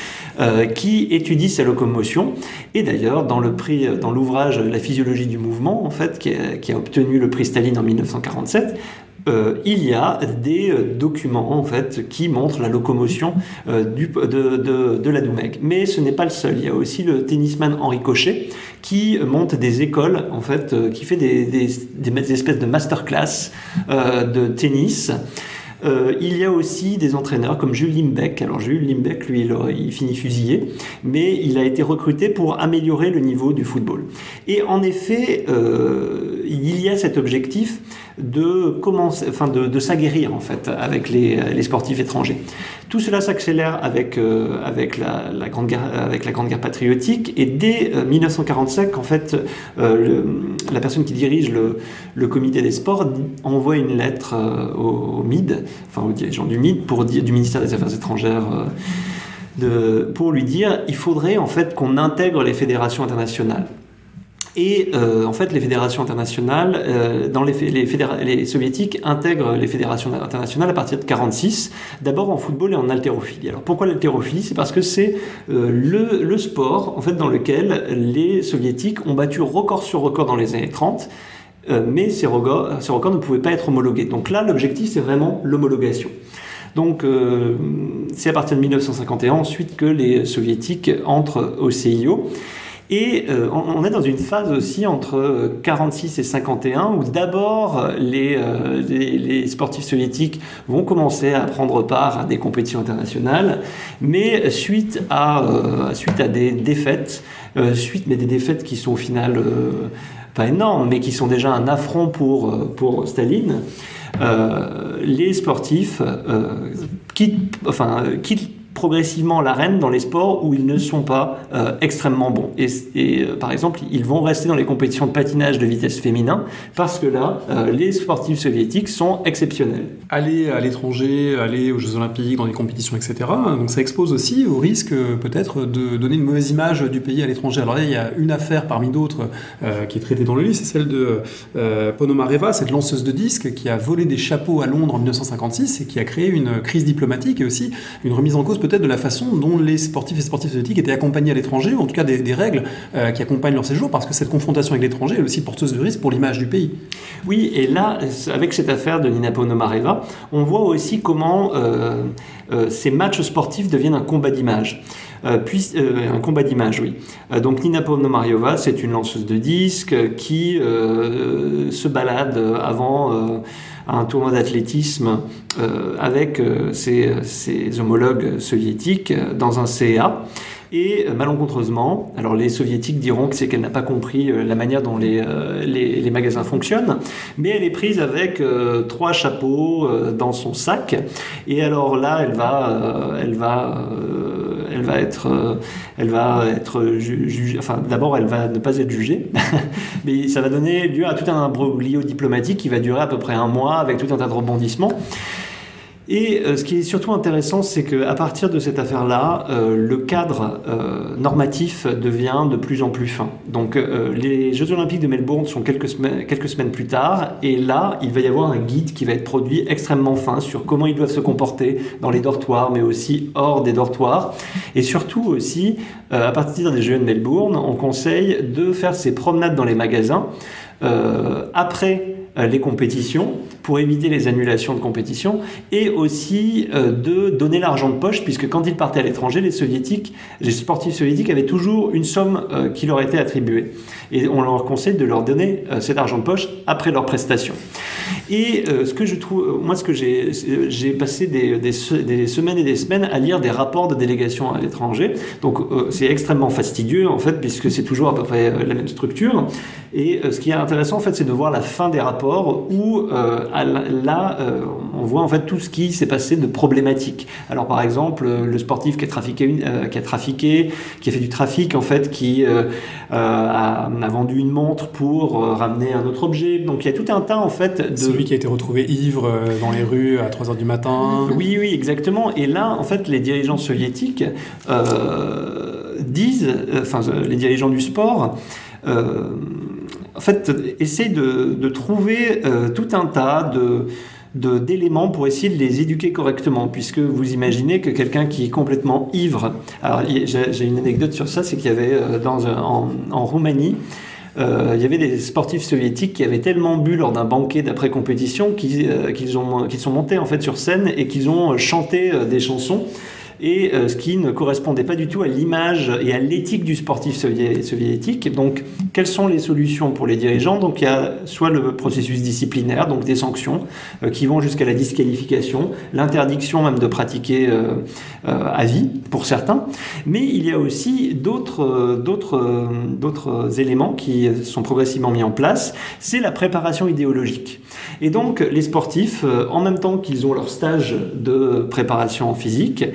qui étudie sa locomotion. Et d'ailleurs, dans l'ouvrage La physiologie du mouvement, en fait, qui a obtenu le prix Staline en 1947, il y a des documents en fait qui montrent la locomotion de la Doumègue. Mais ce n'est pas le seul. Il y a aussi le tennisman Henri Cochet qui monte des écoles en fait, qui fait des espèces de masterclass de tennis. Il y a aussi des entraîneurs comme Jules Limbeck. Alors Jules Limbeck, lui, il finit fusillé, mais il a été recruté pour améliorer le niveau du football. Et en effet, il y a cet objectif de s'aguerrir en fait avec les sportifs étrangers. Tout cela s'accélère avec la Grande Guerre patriotique, et dès 1945 en fait la personne qui dirige le comité des sports envoie une lettre au MID, enfin aux dirigeants du MID, du ministère des Affaires étrangères, pour lui dire il faudrait en fait qu'on intègre les fédérations internationales. Et en fait, les fédérations internationales, les soviétiques intègrent les fédérations internationales à partir de 1946, d'abord en football et en haltérophilie. Alors pourquoi l'haltérophilie ? C'est parce que c'est le sport en fait, dans lequel les soviétiques ont battu record sur record dans les années 30, mais ces records ne pouvaient pas être homologués. Donc là, l'objectif, c'est vraiment l'homologation. Donc c'est à partir de 1951 ensuite que les soviétiques entrent au CIO. Et on est dans une phase aussi entre 46 et 51 où d'abord les sportifs soviétiques vont commencer à prendre part à des compétitions internationales, mais suite à des défaites, mais des défaites qui sont au final pas énormes, mais qui sont déjà un affront pour Staline, les sportifs quittent progressivement l'arène dans les sports où ils ne sont pas extrêmement bons. Et par exemple, ils vont rester dans les compétitions de patinage de vitesse féminin parce que là, les sportifs soviétiques sont exceptionnels. Aller à l'étranger, aller aux Jeux Olympiques, dans des compétitions, etc. Donc ça expose aussi au risque peut-être de donner une mauvaise image du pays à l'étranger. Alors là, il y a une affaire parmi d'autres qui est traitée dans le livre, c'est celle de Ponomareva, cette lanceuse de disques qui a volé des chapeaux à Londres en 1956 et qui a créé une crise diplomatique et aussi une remise en cause peut-être de la façon dont les sportifs et sportifs soviétiques étaient accompagnés à l'étranger, ou en tout cas des règles qui accompagnent leur séjour, parce que cette confrontation avec l'étranger est aussi porteuse de risque pour l'image du pays. Oui, et là, avec cette affaire de Nina Ponomareva, on voit aussi comment ces matchs sportifs deviennent un combat d'image. Un combat d'image, oui. Donc Nina Ponomareva, c'est une lanceuse de disques qui se balade avant un tournoi d'athlétisme avec ses homologues soviétiques dans un CA. Et malencontreusement, alors les soviétiques diront que c'est qu'elle n'a pas compris la manière dont les magasins fonctionnent, mais elle est prise avec 3 chapeaux dans son sac. Et alors là, elle va être jugée. Enfin, d'abord, elle va ne pas être jugée, mais ça va donner lieu à tout un imbroglio diplomatique qui va durer à peu près 1 mois avec tout un tas de rebondissements. Et ce qui est surtout intéressant, c'est qu'à partir de cette affaire-là, le cadre normatif devient de plus en plus fin. Donc les Jeux Olympiques de Melbourne sont quelques semaines plus tard, et là, il va y avoir un guide qui va être produit extrêmement fin sur comment ils doivent se comporter dans les dortoirs, mais aussi hors des dortoirs. Et surtout aussi, à partir des Jeux de Melbourne, on conseille de faire ses promenades dans les magasins après les compétitions, pour éviter les annulations de compétition, et aussi de donner l'argent de poche, puisque quand ils partaient à l'étranger, les sportifs soviétiques avaient toujours une somme qui leur était attribuée. Et on leur conseille de leur donner cet argent de poche après leur prestation. Et ce que je trouve, moi, j'ai passé des semaines et des semaines à lire des rapports de délégation à l'étranger. Donc c'est extrêmement fastidieux, en fait, puisque c'est toujours à peu près la même structure. Et ce qui est intéressant, en fait, c'est de voir la fin des rapports où on voit en fait tout ce qui s'est passé de problématique. Alors par exemple, le sportif qui a fait du trafic, en fait, qui a vendu une montre pour ramener un autre objet. Donc il y a tout un tas, en fait, de... Celui qui a été retrouvé ivre dans les rues à 3h du matin. Oui, exactement. Et là, en fait, les dirigeants soviétiques disent, les dirigeants du sport en fait, essaie de trouver tout un tas d'éléments pour essayer de les éduquer correctement, puisque vous imaginez que quelqu'un qui est complètement ivre... Alors, j'ai une anecdote sur ça, c'est qu'il y avait en Roumanie, il y avait des sportifs soviétiques qui avaient tellement bu lors d'un banquet d'après-compétition qu'ils sont montés en fait sur scène et qu'ils ont chanté des chansons. Et ce qui ne correspondait pas du tout à l'image et à l'éthique du sportif soviétique. Donc, quelles sont les solutions pour les dirigeants? Donc, il y a soit le processus disciplinaire, donc des sanctions qui vont jusqu'à la disqualification, l'interdiction même de pratiquer à vie pour certains. Mais il y a aussi d'autres éléments qui sont progressivement mis en place. C'est la préparation idéologique. Et donc, les sportifs, en même temps qu'ils ont leur stage de préparation physique,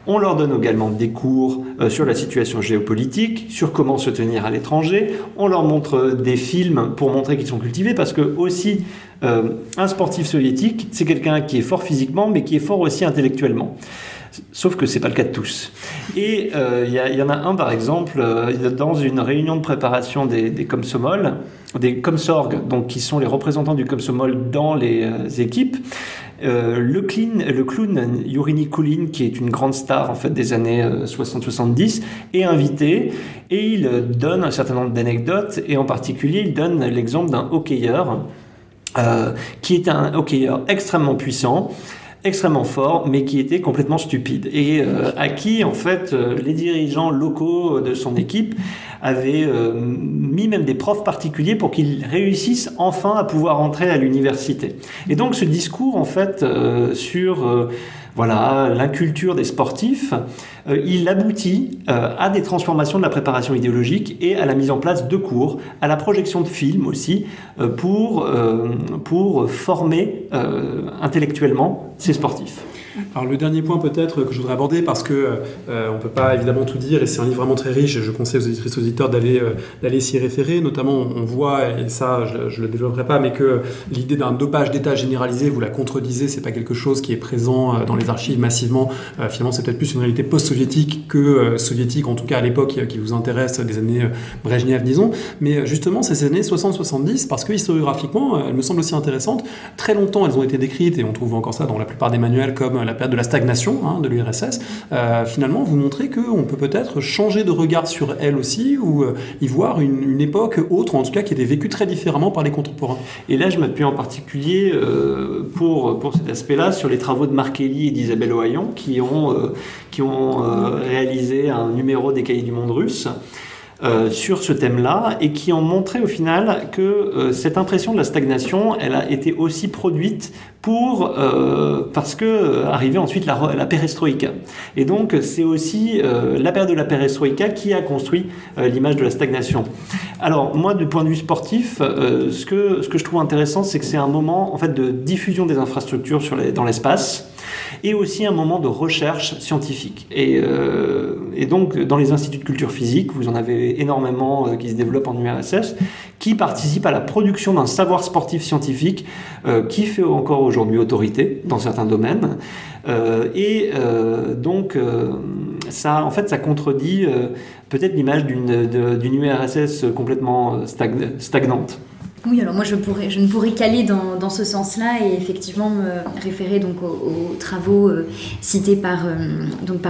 on leur donne également des cours sur la situation géopolitique, sur comment se tenir à l'étranger. On leur montre des films pour montrer qu'ils sont cultivés, parce que aussi un sportif soviétique, c'est quelqu'un qui est fort physiquement, mais qui est fort aussi intellectuellement. Sauf que c'est pas le cas de tous. Et il y en a un, par exemple, dans une réunion de préparation des Komsomol, des Komsorg, donc qui sont les représentants du Komsomol dans les équipes. Le clown Yuri Nikulin, qui est une grande star en fait des années 60-70, est invité et il donne un certain nombre d'anecdotes, et en particulier il donne l'exemple d'un hockeyeur qui est un hockeyeur extrêmement puissant, extrêmement fort, mais qui était complètement stupide, et à qui en fait les dirigeants locaux de son équipe avaient mis même des profs particuliers pour qu'ils réussissent enfin à pouvoir entrer à l'université. Et donc ce discours en fait sur l'inculture des sportifs, il aboutit à des transformations de la préparation idéologique et à la mise en place de cours, à la projection de films aussi, pour former intellectuellement ces sportifs. Alors le dernier point peut-être que je voudrais aborder, parce que on ne peut pas évidemment tout dire, et c'est un livre vraiment très riche, et je conseille aux auditrices et aux auditeurs d'aller s'y référer. Notamment on voit, et ça je ne le développerai pas, mais que l'idée d'un dopage d'État généralisé, vous la contredisez, c'est pas quelque chose qui est présent dans les archives massivement. Finalement c'est peut-être plus une réalité post-soviétique que soviétique, en tout cas à l'époque qui vous intéresse, des années Brejnev disons. Mais justement ces années 60-70, parce que historiographiquement elles me semblent aussi intéressantes, très longtemps elles ont été décrites, et on trouve encore ça dans la plupart des manuels, comme la période de la stagnation de l'URSS. Finalement, vous montrez qu'on peut peut-être changer de regard sur elle aussi, ou y voir une époque autre, en tout cas qui était vécue très différemment par les contemporains. Et là, je m'appuie en particulier pour cet aspect-là sur les travaux de Markelly et d'Isabelle Ohayon, qui ont réalisé un numéro des Cahiers du monde russe sur ce thème-là, et qui ont montré au final que cette impression de la stagnation, elle a été aussi produite parce que arrivait ensuite la perestroïka. Et donc c'est aussi la période de la perestroïka qui a construit l'image de la stagnation. Alors moi, du point de vue sportif, ce que je trouve intéressant, c'est que c'est un moment en fait de diffusion des infrastructures dans l'espace, et aussi un moment de recherche scientifique. Et donc, dans les instituts de culture physique, vous en avez énormément qui se développent en URSS, qui participent à la production d'un savoir sportif scientifique qui fait encore aujourd'hui autorité dans certains domaines. Donc, ça contredit peut-être l'image d'une URSS complètement stagnante. Oui, alors moi je ne pourrais qu'aller dans ce sens-là, et effectivement me référer donc aux travaux cités par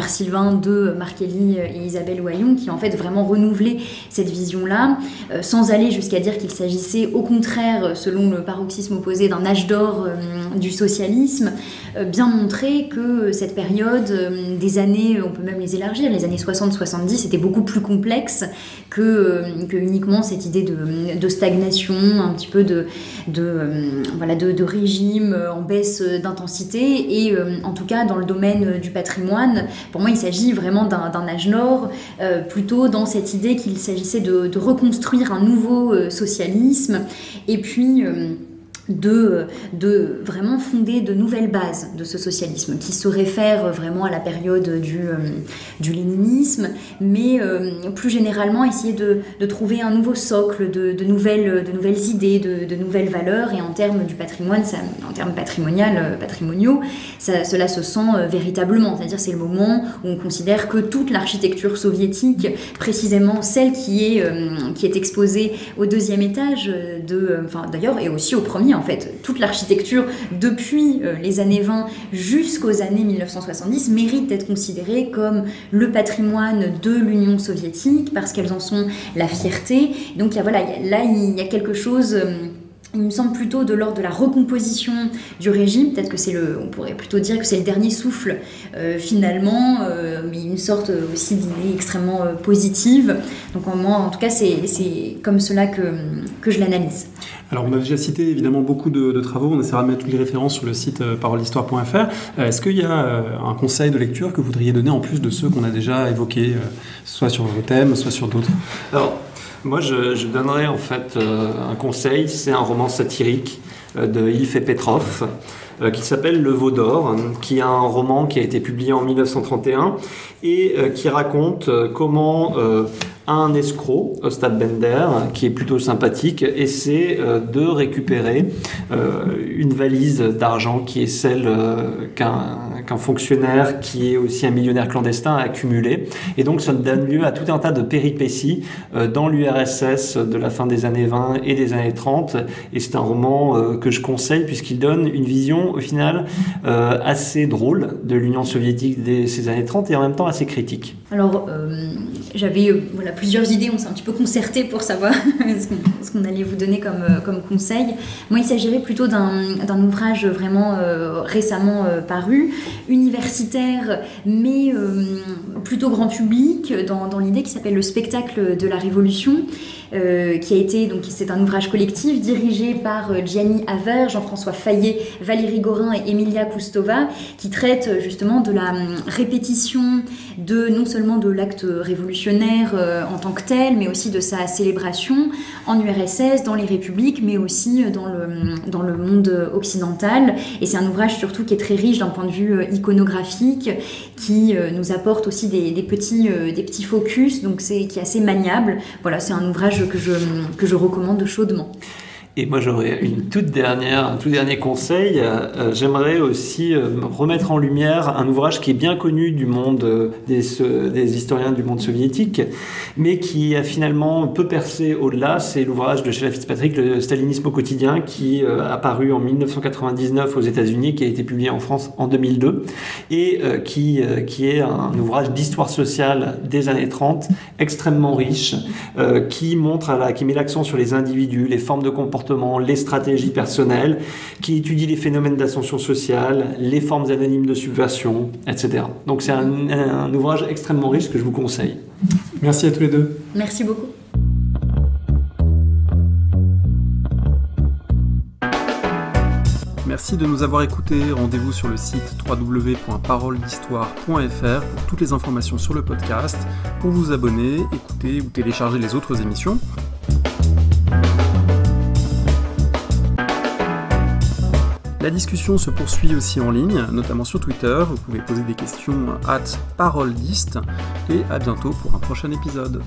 Sylvain de Markelly et Isabelle Ohayon, qui en fait vraiment renouvelé cette vision-là, sans aller jusqu'à dire qu'il s'agissait au contraire, selon le paroxysme opposé, d'un âge d'or du socialisme, bien montrer que cette période des années, on peut même les élargir, les années 60-70 était beaucoup plus complexe que uniquement cette idée de stagnation, un petit peu de régime en baisse d'intensité, et en tout cas dans le domaine du patrimoine, pour moi il s'agit vraiment d'un âge d'or, plutôt dans cette idée qu'il s'agissait de reconstruire un nouveau socialisme, et puis de vraiment fonder de nouvelles bases de ce socialisme qui se réfèrent vraiment à la période du léninisme, mais plus généralement essayer de trouver un nouveau socle de nouvelles idées, de nouvelles valeurs, et en termes du patrimoine, en termes patrimoniaux, cela se sent véritablement, c'est-à-dire c'est le moment où on considère que toute l'architecture soviétique, précisément celle qui est exposée au deuxième étage, d'ailleurs, et aussi au premier, en fait, toute l'architecture depuis les années 20 jusqu'aux années 1970 mérite d'être considérée comme le patrimoine de l'Union soviétique parce qu'elles en sont la fierté. Donc il y a quelque chose... Il me semble plutôt de l'ordre de la recomposition du régime. Peut-être que on pourrait plutôt dire que c'est le dernier souffle finalement, mais une sorte aussi d'idée extrêmement positive. Donc moi, en tout cas, c'est comme cela que je l'analyse. Alors on a déjà cité évidemment beaucoup de travaux, on essaiera de mettre toutes les références sur le site parolehistoire.fr. Est-ce qu'il y a un conseil de lecture que vous voudriez donner en plus de ceux qu'on a déjà évoqués, soit sur vos thèmes, soit sur d'autres? Alors, moi, je donnerais en fait un conseil, c'est un roman satirique de Ilf et Petrov qui s'appelle Le Veau d'Or, qui est un roman qui a été publié en 1931 et qui raconte comment un escroc, Ostap Bender, qui est plutôt sympathique, essaie de récupérer une valise d'argent qui est celle qu'un fonctionnaire qui est aussi un millionnaire clandestin a accumulé. Et donc ça donne lieu à tout un tas de péripéties dans l'URSS de la fin des années 20 et des années 30. Et c'est un roman que je conseille puisqu'il donne une vision au final assez drôle de l'Union soviétique de ces années 30 et en même temps assez critique. Alors j'avais plusieurs idées, on s'est un petit peu concerté pour savoir ce qu'on allait vous donner comme conseil. Moi, il s'agirait plutôt d'un ouvrage vraiment récemment paru, universitaire, mais plutôt grand public, dans l'idée qui s'appelle Le spectacle de la Révolution, qui a été, donc c'est un ouvrage collectif dirigé par Gianni Haver, Jean-François Fayet, Valérie Gorin et Emilia Koustova, qui traite justement de la répétition non seulement de l'acte révolutionnaire en tant que tel, mais aussi de sa célébration en URSS, dans les républiques, mais aussi dans le monde occidental. Et c'est un ouvrage surtout qui est très riche d'un point de vue iconographique, qui nous apporte aussi des petits focus, donc qui est assez maniable. Voilà, c'est un ouvrage que je recommande chaudement. Et moi, j'aurais un tout dernier conseil. J'aimerais aussi remettre en lumière un ouvrage qui est bien connu du monde des historiens du monde soviétique, mais qui a finalement peu percé au-delà. C'est l'ouvrage de Sheila Fitzpatrick, Le stalinisme au quotidien, qui a paru en 1999 aux États-Unis, qui a été publié en France en 2002, et qui est un ouvrage d'histoire sociale des années 30, extrêmement riche, qui met l'accent sur les individus, les formes de comportement, les stratégies personnelles, qui étudie les phénomènes d'ascension sociale, les formes anonymes de subversion, etc. Donc c'est un ouvrage extrêmement riche que je vous conseille. Merci à tous les deux. Merci beaucoup. Merci de nous avoir écoutés. Rendez-vous sur le site www.paroledhistoire.fr pour toutes les informations sur le podcast, pour vous abonner, écouter ou télécharger les autres émissions. La discussion se poursuit aussi en ligne, notamment sur Twitter. Vous pouvez poser des questions @paroledist et à bientôt pour un prochain épisode.